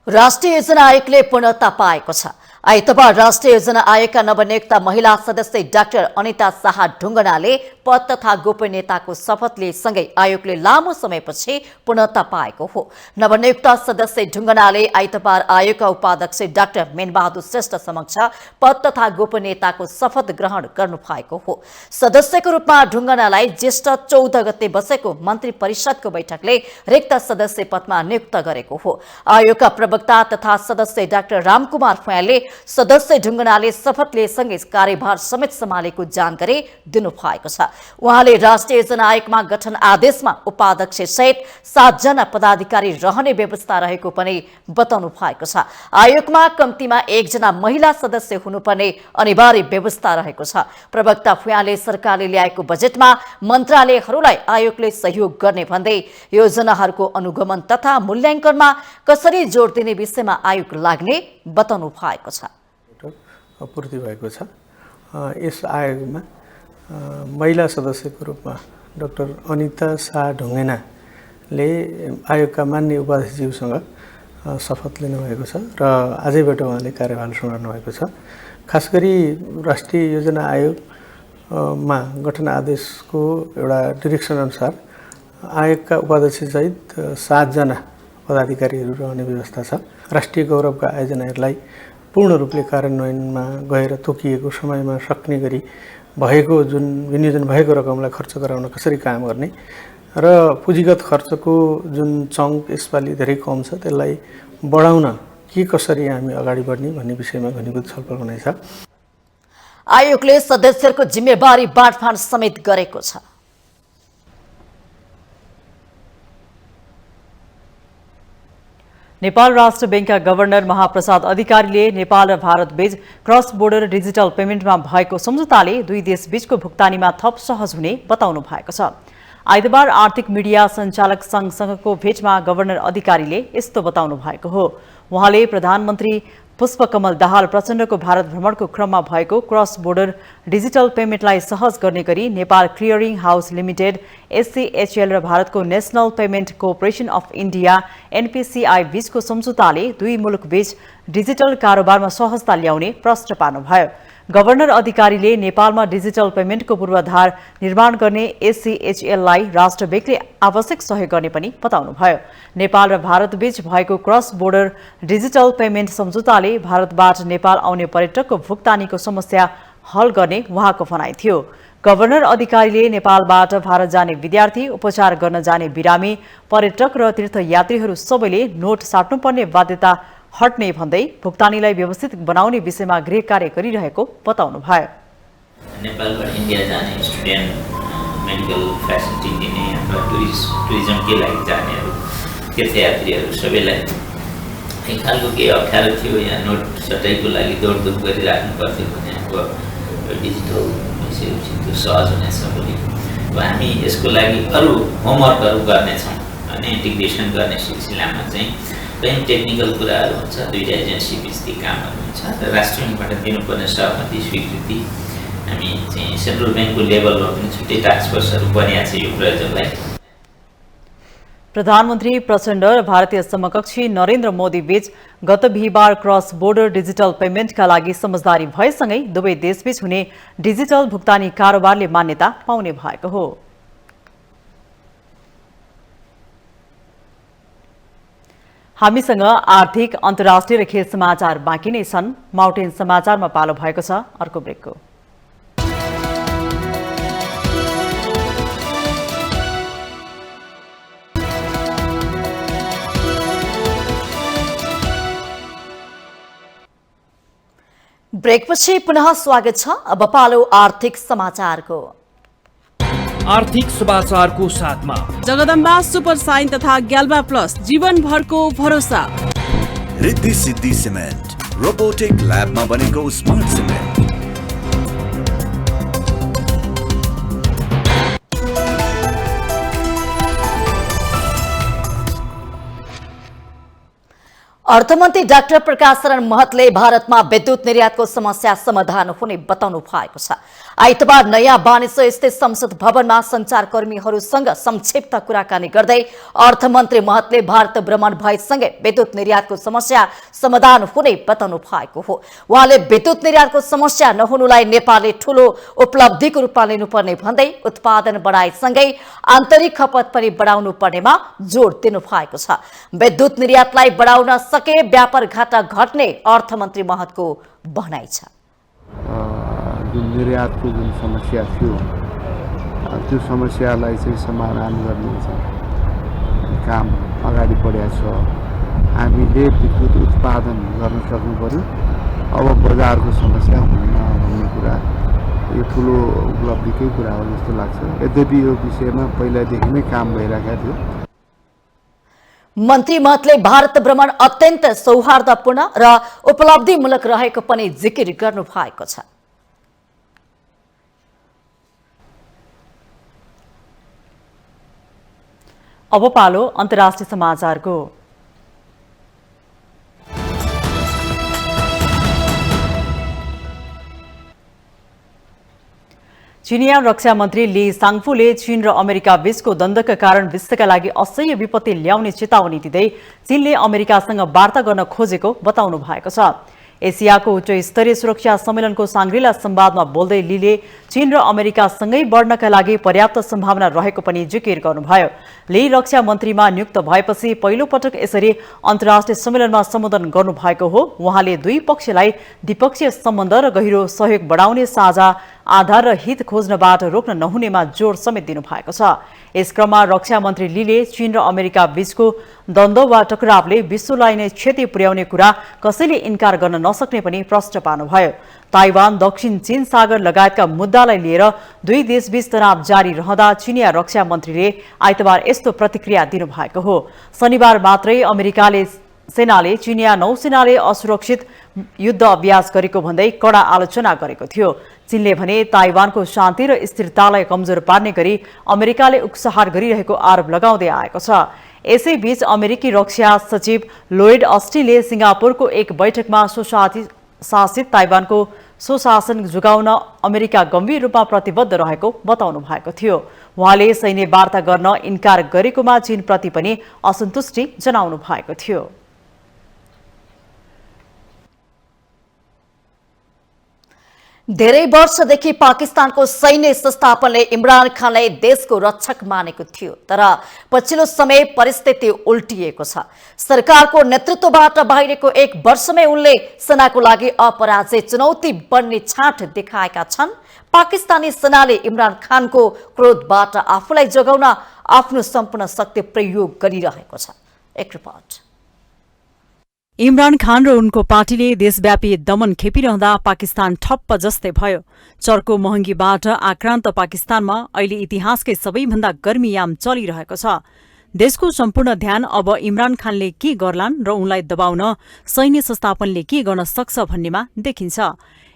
राष्ट्रिय योजना आयोगले पूर्णता पाएको छ। आइतबार राष्ट्रिय योजना आयोगका नवनियुक्त महिला सदस्य डाक्टर अनिता शाह ढुङ्गनाले पद तथा गोपनीयताको शपथ लिएसँगै आयोगले लामो समयपछि पूर्णता पाएको हो। नवनियुक्त सदस्य ढुङ्गनाले आइतबार आयोगका उपाध्यक्ष डाक्टर मेनबहादुर श्रेष्ठ समक्ष पद तथा गोपनीयताको शपथ ग्रहण गर्नु भएको हो। सदस्यको रूपमा ढुङ्गनालाई ज्येष्ठ 14 गते बसेको मन्त्री परिषदको बैठकले रिक्त सदस्य पदमा नियुक्त गरेको हो। आयोगका प्रवक्ता तथा सदस्य डाक्टर रामकुमार फुयालले सदस्य ढुङ्गनाले शपथ लिएसँगै कार्यभार समेत सम्हालेको जानकारी दिनुभएको छ। उहाँले राष्ट्रिय योजना आयोगमा गठन आदेशमा उपाध्यक्ष सहित 7 जना पदाधिकारी रहने व्यवस्था रहेको पनि बताउनु भएको छ। आयोगमा कम्तीमा 1 जना महिला सदस्य हुनुपर्ने अनिवार्य व्यवस्था रहेको छ। प्रवक्ता फुयालले सरकारले ल्याएको बजेटमा मन्त्रालयहरूलाई आयोगले सहयोग गर्ने भन्दै योजनाहरूको अनुगमन तथा मूल्याङ्कनमा कसरी जोड दिने विषयमा आयोग लाग्ने बताउनु भएको छ। पूर्ति भएको छ। यस आयोगमा महिला सदस्यको रूपमा डाक्टर अनिता शाह ढुङ्गेनाले आयोगका मान्य उपाध्यक्षज्यूसँग शपथ लिनुभएको छ र आजैबाट उहाँले कार्यभार सम्हाल्नु भएको छ। खास गरी राष्ट्रिय योजना आयोगमा गठन आदेशको एउटा डिरेक्सन अनुसार आयोगका उपाध्यक्ष सहित 7 जना पदाधिकारीहरू रहने व्यवस्था छ। राष्ट्रिय गौरवका आयोजनाहरूलाई पूर्ण रूपले कार्यान्वयनमा गएर तोकिएको समयमा सक्ने गरी भएको जुन विनियोजन भएको रकमलाई खर्च गराउन कसरी काम गर्ने र पुँजीगत खर्चको जुन चङ्क यसपालि धेरै कम छ त्यसलाई बढाउन के कसरी हामी अगाडि बढ्ने भन्ने विषयमा घनीभूत छलफल हुनेछ। आयोगले सदस्यहरूको जिम्मेवारी बाँडफाँड समेत गरेको छ। नेपाल राष्ट्र बैंकका गभर्नर महाप्रसाद अधिकारीले नेपाल र भारत बीच क्रस बोर्डर डिजिटल पेमेन्टमा भएको सम्झौताले दुई देश बीचको भुक्तानीमा थप सहज हुने बताउनु भएको छ। आइतबार आर्थिक मिडिया सञ्चालक संघसँगको भेटमा गभर्नर अधिकारीले यस्तो बताउनु भएको हो। उहाँले प्रधानमन्त्री पुष्पकमल दाहाल प्रचण्डको भारत भ्रमणको क्रममा भएको क्रस बोर्डर डिजिटल पेमेन्टलाई सहज गर्ने गरी Nepal clearing house limited SCHL र भारतको national payment cooperation of India NPCI बीचको सम्झौताले दुई मुलुक बीच डिजिटल कारोबारमा सहजता ल्याउने प्रश्न पार्नुभयो। गभर्नर अधिकारीले नेपालमा डिजिटल पेमेन्टको पूर्वाधार निर्माण गर्ने SCHL लाई राष्ट्र बैंकले आवश्यक सहयोग गर्ने पनि बताउनुभयो। नेपाल र भारत बीच भएको क्रस बोर्डर डिजिटल पेमेन्ट सम्झौताले भारतबाट नेपाल आउने पर्यटकको भुक्तानीको समस्या हल गर्ने उहाँको भनाइ थियो। गभर्नर अधिकारीले नेपालबाट भारत जाने विद्यार्थी, उपचार गर्न जाने बिरामी, पर्यटक र तीर्थयात्रीहरू सबैले नोट साट्नुपर्ने बाध्यता हट्ने भन्दै भुक्तानीलाई व्यवस्थित बनाउने विषयमा गृह कार्य गरिरहेको बताउनुभयो। नेपालबाट इन्डिया जाने स्टुडेन्ट, मेडिकल फेसिलिटी दिने अथवा टुरिज्मकै लागि जानेहरू, तीर्थयात्रीहरू सबैलाई एक खालको केही अप्ठ्यारो थियो या नोट सटाइको लागि दौडधुप गरिराख्नु पर्थ्यो भने अब डिजिटल विषयपछि त्यो सहज हुनेछ भोलि। अब हामी यसको लागि अरू होमवर्कहरू गर्नेछौँ अनि इन्टिग्रेसन गर्ने सिलसिलामा चाहिँ कहीँ टेक्निकल कुराहरू हुन्छ, दुईवटा एजेन्सी बिच ती कामहरू हुन्छ र राष्ट्रियबाट दिनुपर्ने सहमति स्वीकृति हामी चाहिँ सेन्ट्रल ब्याङ्कको लेभलमा पनि छुट्टै टास्क फोर्सहरू बनिएको छ यो प्रयोजनलाई। प्रधानमन्त्री प्रचण्ड र भारतीय समकक्षी नरेन्द्र मोदी बीच गत बिहिबार क्रस बोर्डर डिजिटल पेमेन्टका लागि समझदारी भएसँगै दुवै देशबीच हुने डिजिटल भुक्तानी कारोबारले मान्यता पाउने भएको हो। हामीसँग आर्थिक, अन्तर्राष्ट्रिय र खेल समाचार बाँकी नै छन्। माउन्टेन समाचारमा पालो भएको छ अर्को ब्रेकको। ब्रेकपछि पुनः स्वागत छ। अब पालो आर्थिक समाचारको। आर्थिक समाचारको साथमा जगदम्बा सुपर साइन तथा ग्याल्बा प्लस जीवनभरको भरोसा। रिद्धि सिद्धि सिमेन्ट रोबोटिक ल्याबमा बनेको स्मार्ट सिमेन्ट। अर्थमन्त्री डाक्टर प्रकाश शरण महतले भारतमा विद्युत निर्यातको समस्या समाधान हुने बताउनु भएको छ। आइतबार नयाँ वाणिज्य स्थित संसद भवनमा सञ्चारकर्मीहरूसँग संक्षिप्त कुराकानी गर्दै अर्थमन्त्री महतले भारत भ्रमण भएसँगै विद्युत निर्यातको समस्या समाधान हुने बताउनु भएको हो। उहाँले विद्युत निर्यातको समस्या नहुनुलाई नेपालले ठूलो उपलब्धिको रूपमा लिनुपर्ने भन्दै उत्पादन बढाएसँगै आन्तरिक खपत पनि बढाउनु पर्नेमा जोड दिनु भएको छ। विद्युत निर्यातलाई बढाउन सके व्यापार घाटा घट्ने अर्थमन्त्री महतको भनाइ छ। जुन निर्यातको जुन समस्या थियो त्यो समस्यालाई चाहिँ समाधान गर्ने चाहिँ काम अगाडि बढेको छ। हामीले विद्युत उत्पादन गर्न सक्नु पर्यो। अब बजारको समस्या हुन्न भन्ने कुरा यो ठुलो उपलब्धिकै कुरा हो जस्तो लाग्छ। यद्यपि यो विषयमा पहिलादेखि नै काम भइरहेको थियो। मन्त्री महतले भारत भ्रमण अत्यन्त सौहार्दपूर्ण र उपलब्धिमूलक रहेको पनि जिकिर गर्नु भएको छ। अब पालो अन्तर्राष्ट्रिय समाचारको। चीनिया रक्षा मन्त्री ली साङफूले चीन र अमेरिका बीचको द्वन्द्वका कारण विश्वका लागि असह्य विपत्ति ल्याउने चेतावनी दिँदै चीनले अमेरिकासँग वार्ता गर्न खोजेको बताउनु भएको छ। एसियाको उच्च स्तरीय सुरक्षा सम्मेलनको सांग्रिला संवादमा बोल्दै लीले चीन र अमेरिकासँगै बढ्नका लागि पर्याप्त सम्भावना रहेको पनि जिकिर गर्नुभयो। ली रक्षा मन्त्रीमा नियुक्त भएपछि पहिलो पटक यसरी अन्तर्राष्ट्रिय सम्मेलनमा सम्बोधन गर्नुभएको हो। उहाँले दुई पक्षलाई द्विपक्षीय सम्बन्ध र गहिरो सहयोग बढाउने साझा आधार र हित खोज्नबाट रोक्न नहुनेमा जोड समेत दिनु भएको छ। यस क्रममा रक्षा मन्त्री लीले चीन र अमेरिका बीचको द्वन्द्व वा टकरावले विश्वलाई नै क्षति पुर्याउने कुरा कसैले इन्कार गर्न नसक्ने पनि प्रश्न पार्नुभयो। ताइवान, दक्षिण चीन सागर लगायतका मुद्दालाई लिएर दुई देशबीच तनाव जारी रहँदा चीनिया रक्षा मन्त्रीले आइतबार यस्तो प्रतिक्रिया दिनुभएको हो। शनिबार मात्रै अमेरिकाले सेनाले चीनिया नौसेनाले असुरक्षित युद्ध अभ्यास गरेको भन्दै कडा आलोचना गरेको थियो। चीनले भने ताइवानको शान्ति र स्थिरतालाई कमजोर पार्ने गरी अमेरिकाले उक्साहट गरिरहेको आरोप लगाउँदै आएको छ। यसैबीच अमेरिकी रक्षा सचिव लोयड अस्टिनले सिंगापुरको एक बैठकमा शासित ताइवानको सुशासन जुगाउन अमेरिका गम्भीर रूपमा प्रतिबद्ध रहेको बताउनु भएको थियो। उहाँले सैन्य वार्ता गर्न इन्कार गरेकोमा चीनप्रति पनि असन्तुष्टि जनाउनु भएको थियो। धेरै वर्षदेखि पाकिस्तानको सैन्य संस्थापनले इमरान खानलाई देशको रक्षक मानेको थियो, तर पछिल्लो समय परिस्थिति उल्टिएको छ। सरकारको नेतृत्वबाट बाहिरको 1 वर्षमै उनले सेनाको लागि अपराजय चुनौती बन्ने छाँट देखाएका छन्। पाकिस्तानी सेनाले इमरान खानको क्रोधबाट आफूलाई जोगाउन आफ्नो सम्पूर्ण शक्ति प्रयोग गरिरहेको छ। एक रिपोर्ट। इमरान खान र उनको पार्टीले देशव्यापी दमन खेपिरहँदा पाकिस्तान ठप्प जस्तै भयो। चर्को महँगीबाट आक्रान्त पाकिस्तानमा अहिले इतिहासकै सबैभन्दा गर्मी याम चलिरहेको छ। देशको सम्पूर्ण ध्यान अब इमरान खानले के गर्लान् र उनलाई दबाउन सैन्य संस्थापनले के गर्न सक्छ भन्नेमा देखिन्छ।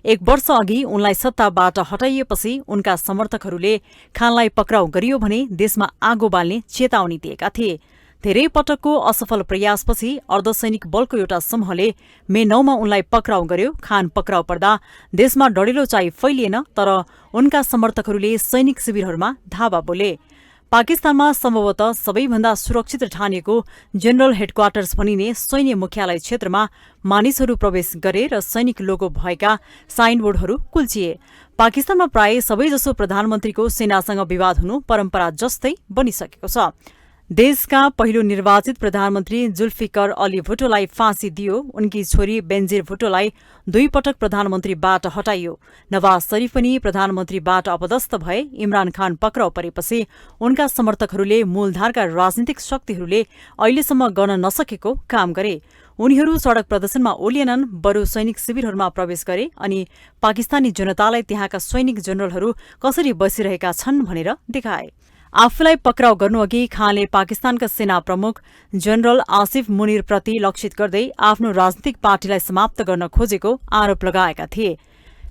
1 वर्ष अघि उनलाई सत्ताबाट हटाइएपछि उनका समर्थकहरूले खानलाई पक्राउ गरियो भने देशमा आगो बाल्ने चेतावनी दिएका थिए। धेरै पटकको असफल प्रयासपछि अर्धसैनिक बलको एउटा समूहले मे 9 मा उनलाई पक्राउ गर्यो। खान पक्राउ पर्दा देशमा डढेलो चाहिँ फैलिएन, तर उनका समर्थकहरूले सैनिक शिविरहरूमा धावा बोले। पाकिस्तानमा सम्भवतः सबैभन्दा सुरक्षित ठानिएको जनरल हेडक्वार्टर्स भनिने सैन्य मुख्यालय क्षेत्रमा मानिसहरू प्रवेश गरे र सैनिक लोगो भएका साइनबोर्डहरू कुल्चिए। पाकिस्तानमा प्राय सबैजसो प्रधानमन्त्रीको सेनासँग विवाद हुनु परम्परा जस्तै बनिसकेको छ। देशका पहिलो निर्वाचित प्रधानमन्त्री जुल्फिकर अली भुट्टोलाई फाँसी दियो। उनकी छोरी बेनजीर भुट्टोलाई 2 पटक प्रधानमन्त्रीबाट हटाइयो। नवाज शरीफ पनि प्रधानमन्त्रीबाट अपदस्थ भए। इमरान खान पक्राउ परेपछि उनका समर्थकहरूले मूलधारका राजनीतिक शक्तिहरूले अहिलेसम्म गर्न नसकेको काम गरे। उनीहरू सड़क प्रदर्शनमा ओलिएनन्, बरु सैनिक शिविरहरूमा प्रवेश गरे अनि पाकिस्तानी जनतालाई त्यहाँका सैनिक जनरलहरू कसरी बसिरहेका छन् भनेर देखाए। आफूलाई पक्राउ गर्नुअघि खानले पाकिस्तानका सेना प्रमुख जनरल आसिफ मुनिरप्रति लक्षित गर्दै आफ्नो राजनीतिक पार्टीलाई समाप्त गर्न खोजेको आरोप लगाएका थिए।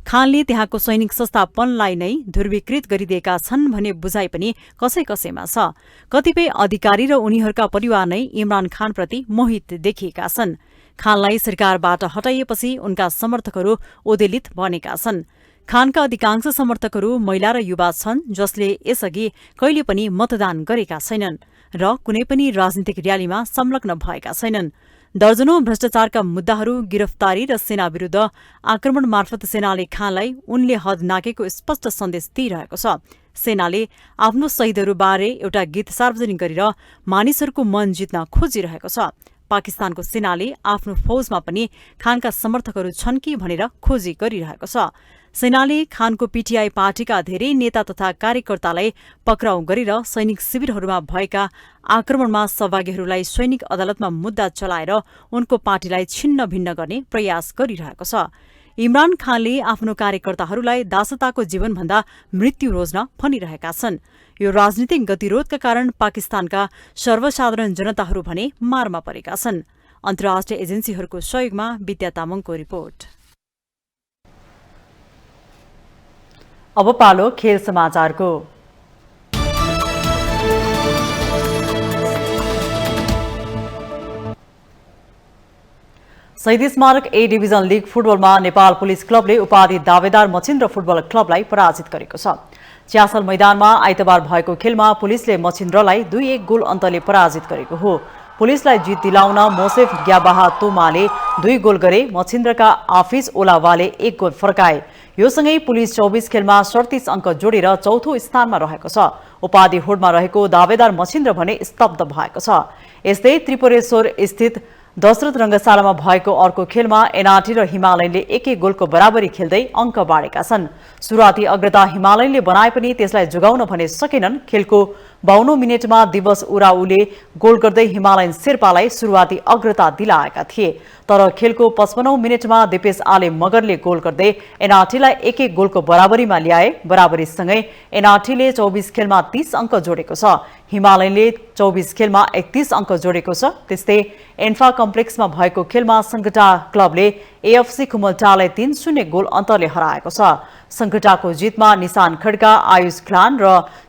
खानले त्यहाँको सैनिक संस्थापनलाई नै ध्रुवीकृत गरिदिएका छन् भन्ने बुझाइ पनि कसै कसैमा छ। कतिपय अधिकारी र उनीहरूका परिवार नै इमरान खानप्रति मोहित देखिएका छन्। खानलाई सरकारबाट हटाइएपछि उनका समर्थकहरू उद्वेलित बनेका छन्। खानका अधिकांश समर्थकहरू महिला र युवा छन्, जसले यसअघि कहिले पनि मतदान गरेका छैनन् र कुनै पनि राजनीतिक र्यालीमा संलग्न भएका छैनन्। दर्जनौं भ्रष्टाचारका मुद्दाहरू, गिरफ्तारी र सेना विरूद्ध आक्रमण मार्फत सेनाले खानलाई उनले हद नाकेको स्पष्ट सन्देश दिइरहेको छ। सेनाले आफ्नो शहीदहरूबारे एउटा गीत सार्वजनिक गरेर मानिसहरूको मन जित्न खोजिरहेको छ। पाकिस्तानको सेनाले आफ्नो फौजमा पनि खानका समर्थकहरू छन् कि भनेर खोजी गरिरहेको छ। सेनाले खानको पीटीआई पार्टीका धेरै नेता तथा कार्यकर्तालाई पक्राउ गरेर सैनिक शिविरहरूमा भएका आक्रमणमा सहभागीहरूलाई सैनिक अदालतमा मुद्दा चलाएर उनको पार्टीलाई छिन्न भिन्न गर्ने प्रयास गरिरहेको छ। इमरान खानले आफ्नो कार्यकर्ताहरूलाई दासताको जीवनभन्दा मृत्यु रोज्न भनिरहेका छन्। यो राजनीतिक गतिरोधका कारण पाकिस्तानका सर्वसाधारण जनताहरू भने मारमा परेका छन्। अन्तर्राष्ट्रिय एजेन्सीहरूको सहयोगमा विद्या तामाङको रिपोर्ट। अब पालो खेल समाचारको। शहीद स्मारक ए डिभिजन लीग फुटबलमा नेपाल पुलिस क्लबले उपाधि दावेदार मछिन्द्र फुटबल क्लबलाई पराजित गरेको छ। च्यासल मैदानमा आइतबार भएको खेलमा पुलिसले मछिन्द्रलाई 2-1 गोल अन्तले पराजित गरेको हो। पुलिसलाई जित दिलाउन मोसेफ ग्याबाहा तोमाले 2 गोल गरे। मछिन्द्रका आफिज ओलावाले 1 गोल फर्काए। यो सँगै पुलिस 24 खेलमा 37 अङ्क जोडेर चौथो स्थानमा रहेको छ। उपाधि होडमा रहेको दावेदार मछिन्द्र भने स्तब्ध भएको छ। यस्तै त्रिपुरेश्वर स्थित दशरथ रंगशालामा भएको अर्को खेलमा एनआरटी र हिमालयनले 1-1 गोलको बराबरी खेल्दै अङ्क बाँडेका छन्। सुरुवाती अग्रता हिमालयनले बनाए पनि त्यसलाई जोगाउन भने सकेनन्। खेलको 52 मिनेटमा दिवस उराउले गोल गर्दै हिमालयन शेर्पालाई सुरुवाती अग्रता दिलाएका थिए, तर खेलको 55 मिनेटमा दिपेश आले मगरले गोल गर्दै एनआरटीलाई 1-1 गोलको बराबरीमा ल्याए। बराबरीसँगै एनआरटीले 24 खेलमा 30 अङ्क जोडेको छ। हिमालयनले 24 खेलमा 31 अङ्क जोडेको छ। त्यस्तै एन्फा कम्प्लेक्समा भएको खेलमा संगठा क्लबले एएफसी खुमलटारलाई 3-0 गोल अन्तरले हराएको छ। संगठाको जितमा निशान खड्का, आयुष खलान र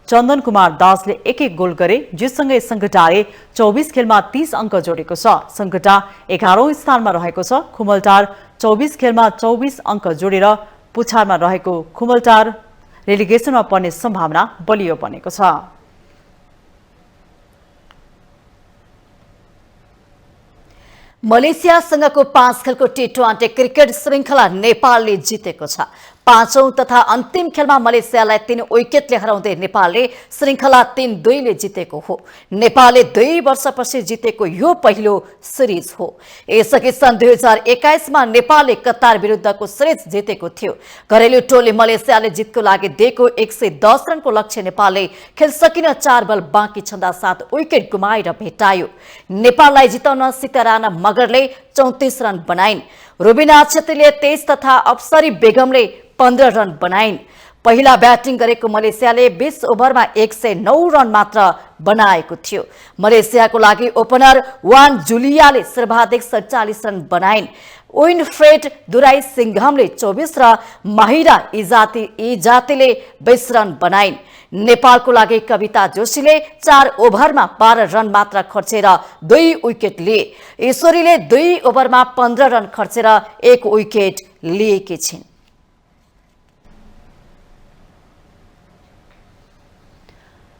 चन्दन कुमार दासले 1-1 गोल गरे। जितसँगै संगठाले 24 खेलमा 30 अङ्क जोडेको छ। संगठा 11औं स्थानमा रहेको छ। खुमलटार 24 खेलमा 24 अङ्क जोडेर पुछारमा रहेको खुमलटार रेलिगेसनमा पर्ने सम्भावना बलियो बनेको छ। मलेसियासँगको 5 खेलको टी20 क्रिकेट श्रृङ्खला नेपालले जितेको छ। पाँचौं तथा अन्तिम खेलमा मलेसियालाई 3 विकेटले हराउँदै नेपालले श्रृङ्खला 3-2 जितेको हो। नेपालले 2 वर्षपछि जितेको यो पहिलो सिरिज हो। यसअघि सन् 2021 मा नेपालले कतार विरुद्धको सिरिज जितेको थियो। घरेलु टोली मलेसियाले जितको लागि दिएको 110 रनको लक्ष्य नेपालले खेल सकिन 4 बल बाँकी छँदा 7 विकेट गुमाएर भेटायो। नेपाललाई जिताउन सीताराना मगरले 34 रन बनाइन्। रुबिना छेत्रीले 23 तथा अप्सरी बेगमले 15 रन बनाइन्। पहिला ब्याटिङ गरेको मलेसियाले 20 ओभरमा 109 रन मात्र बनाएको थियो। मलेसियाको लागि ओपनर वान जुलियाले सर्वाधिक 47 रन बनाइन्। विनफ्रेड दुराई सिंघमले 24 र माहिरा इजातीले 20 रन बनाइन्। नेपालको लागि कविता जोशीले 4 ओभरमा 12 रन मात्र खर्चेर 2 विकेट लिए। ईश्वरीले 2 ओभरमा 15 रन खर्चेर 1 विकेट लिएकी छिन्।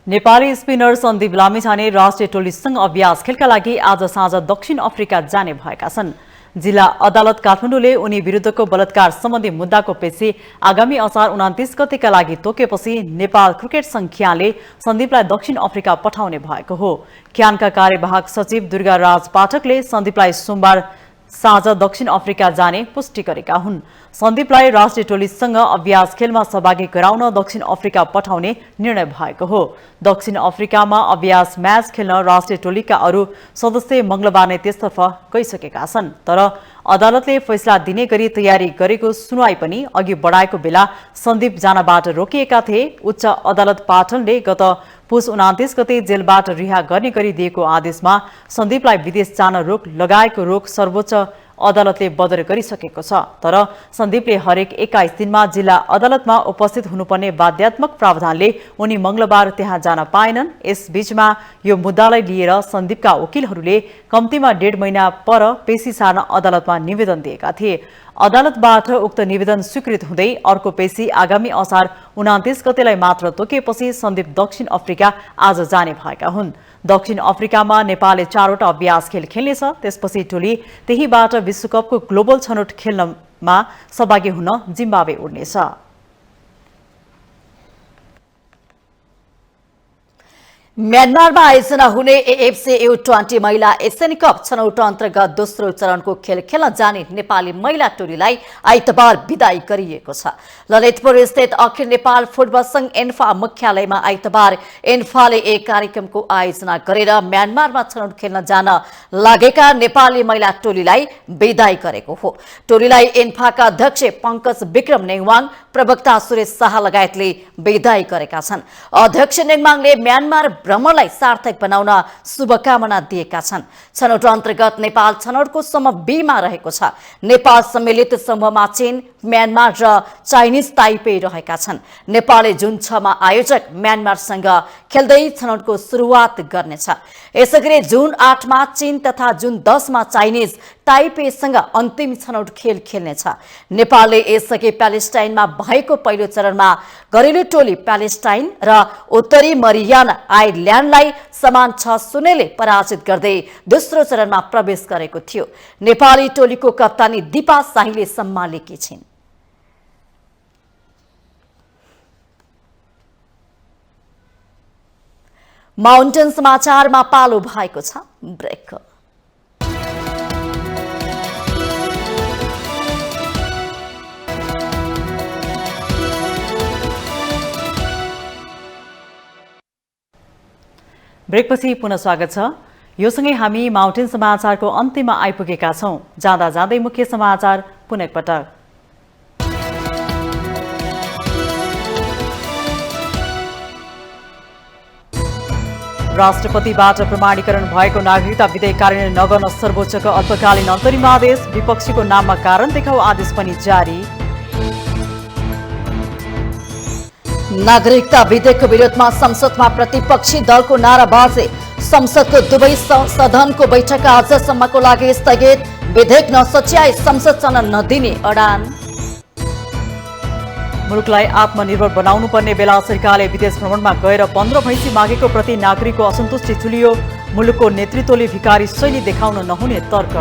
नेपाली स्पिनर सन्दीप लामिछाने राष्ट्रिय टोलीसँग अभ्यास खेलका लागि आज साँझ दक्षिण अफ्रिका जाने भएका छन्। जिल्ला अदालत काठमाडौँले उनी विरुद्धको बलात्कार सम्बन्धी मुद्दाको पेशी आगामी असार 29 गतेका लागि तोकेपछि नेपाल क्रिकेट संघले सन्दीपलाई दक्षिण अफ्रिका पठाउने भएको हो। क्यानका कार्यवाहक सचिव दुर्गाराज पाठकले सन्दीपलाई सोमबार साँझ दक्षिण अफ्रिका जाने पुष्टि गरेका हुन्। सन्दीपलाई राष्ट्रिय टोलीसँग अभ्यास खेलमा सहभागी गराउन दक्षिण अफ्रिका पठाउने निर्णय भएको हो। दक्षिण अफ्रिकामा अभ्यास म्याच खेल्न राष्ट्रिय टोलीका अरू सदस्य मंगलबार नै त्यसतर्फ गइसकेका छन्। तर अदालतले फैसला दिने गरी तयारी गरेको सुनवाई पनि अघि बढाएको बेला सन्दीप जानबाट रोकिएका थिए। उच्च अदालत पाटनले गत पुस 29 गते जेलबाट रिहा गर्ने गरी दिएको आदेशमा सन्दीपलाई विदेश जान रोक लगाएको रोक सर्वोच्च अदालतले बदर गरिसकेको छ। तर सन्दीपले हरेक 21 दिनमा जिल्ला अदालतमा उपस्थित हुनुपर्ने बाध्यात्मक प्रावधानले उनी मंगलबार त्यहाँ जान पाएनन्। यसबीचमा यो मुद्दालाई लिएर सन्दीपका वकिलहरूले कम्तीमा 1.5 महिना पर पेशी सार्न अदालतमा निवेदन दिएका थिए। अदालतबाट उक्त निवेदन स्वीकृत हुँदै अर्को पेशी आगामी असार 29 गतेलाई मात्र तोकेपछि सन्दीप दक्षिण अफ्रिका आज जाने भएका हुन्। दक्षिण अफ्रिकामा नेपालले 4 वटा अभ्यास खेल खेल्नेछ। त्यसपछि टोली त्यहीबाट विश्वकपको ग्लोबल छनौट खेल्नमा सहभागी हुन जिम्बाब्वे उड्नेछ। म्यानमारमा आयोजना हुने एएफसी U20 महिला एसियन कप छनौट अन्तर्गत दोस्रो चरणको खेल खेल्न जाने नेपाली महिला टोलीलाई आइतबार विदाई गरिएको छ। ललितपुर स्थित अखिल नेपाल फुटबल संघ एन्फा मुख्यालयमा आइतबार एन्फाले एक कार्यक्रमको आयोजना गरेर म्यानमारमा छनौट खेल्न जान लागेका नेपाली महिला टोलीलाई विदाई गरेको हो। टोलीलाई एन्फाका अध्यक्ष पंकज विक्रम नेङवाङ, प्रवक्ता सुरेश शाह लगायतले विदाई गरेका छन्। अध्यक्ष नेङवाङले म्यानमार भ्रमणलाई सार्थक बनाउन शुभकामना दिएका छन्। छनौट अन्तर्गत नेपाल छनौटको समूह B मा रहेको छ। नेपाल सम्मिलित समूहमा चीन, म्यानमार र चाइनिज ताइपे रहेका छन्। नेपालले जुन 6 मा आयोजक म्यानमारसँग खेल्दै छनौटको सुरुवात गर्नेछ। यसैगरी जुन 8 मा चीन तथा जुन 10 मा चाइनिज ताइपेसँग अन्तिम छनौट खेल खेल्नेछ। नेपालले यसअघि प्यालेस्टाइनमा भएको पहिलो चरणमा घरेलु टोली प्यालेस्टाइन र उत्तरी मरियाना आइल्यान्डलाई समान 6-0 ले पराजित गर्दै दोस्रो चरणमा प्रवेश गरेको थियो। नेपाली टोलीको कप्तानी दिपा शाहीले सम्हालेकी छिन्। माउन्टेन समाचारमा पालो भएको छ ब्रेक। ब्रेकपछि पुनः स्वागत छ। यो सँगै हामी माउन्टेन समाचारको अन्त्यमा आइपुगेका छौं। जाँदा जाँदै मुख्य समाचार पुनः एकपटक। राष्ट्रपतिबाट प्रमाणीकरण भएको नागरिकता विधेयक कार्यान्वयन नगर्न सर्वोच्चको अल्पकालीन अन्तरिम आदेश। विपक्षीको नाममा कारण देखाउ आदेश पनि जारी। नागरिकता विधेयकको विरोधमा संसदमा प्रतिपक्षी दलको नाराबाजी। संसदको दुवै सदनको बैठक आजसम्मको लागि स्थगित। विधेयक नसच्याई संसद चल्न नदिने अडान। मुलुकलाई आत्मनिर्भर बनाउनु पर्ने बेला सरकारले विदेश भ्रमणमा गएर 15 भैँसी मागेको प्रति नागरिकको असन्तुष्टि चुलियो। मुलुकको नेतृत्वले भिखारी शैली देखाउन नहुने तर्क।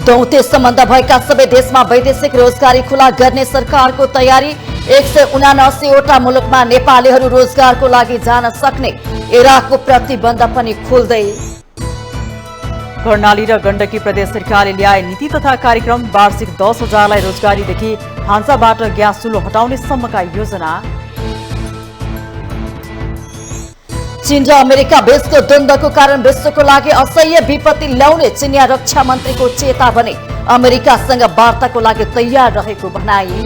दौते सम्बन्ध भएका सबै देशमा वैदेशिक रोजगारी खुला गर्ने सरकारको तयारी। 179वटा मुलुकमा नेपालीहरू रोजगारको लागि जान सक्ने इराकको प्रतिबन्ध पनि खुल्दै। कर्णाली र गण्डकी प्रदेश सरकारले ल्याए नीति तथा कार्यक्रम। वार्षिक 10,000लाई रोजगारीदेखि भान्साबाट ग्यास चुलो हटाउने सम्मका योजना। चीन र अमेरिका बीचको द्वन्द्वको कारण विश्वको लागि असह्य विपत्ति ल्याउने चिनिया रक्षा मन्त्रीको चेतावनी। अमेरिकासँग वार्ताको लागि तयार रहेको भनाई।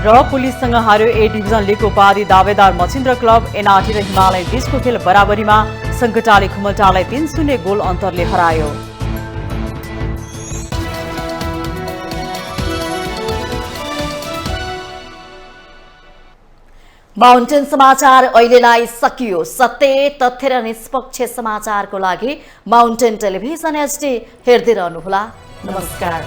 र पुलिससँग हार्यो ए डिभिजन लिगको उपाधि दावेदार मछिन्द्र क्लब। एनआरटी र हिमालय बीचको खेल बराबरीमा सङ्कटाले खुमलटारलाई 3-0 गोल अन्तरले हरायो। माउन्टेन समाचार अहिलेलाई सकियो। सत्य, तथ्य र निष्पक्ष समाचारको लागि माउन्टेन टेलिभिजन HD हेर्दै रहनुहोला। नमस्कार।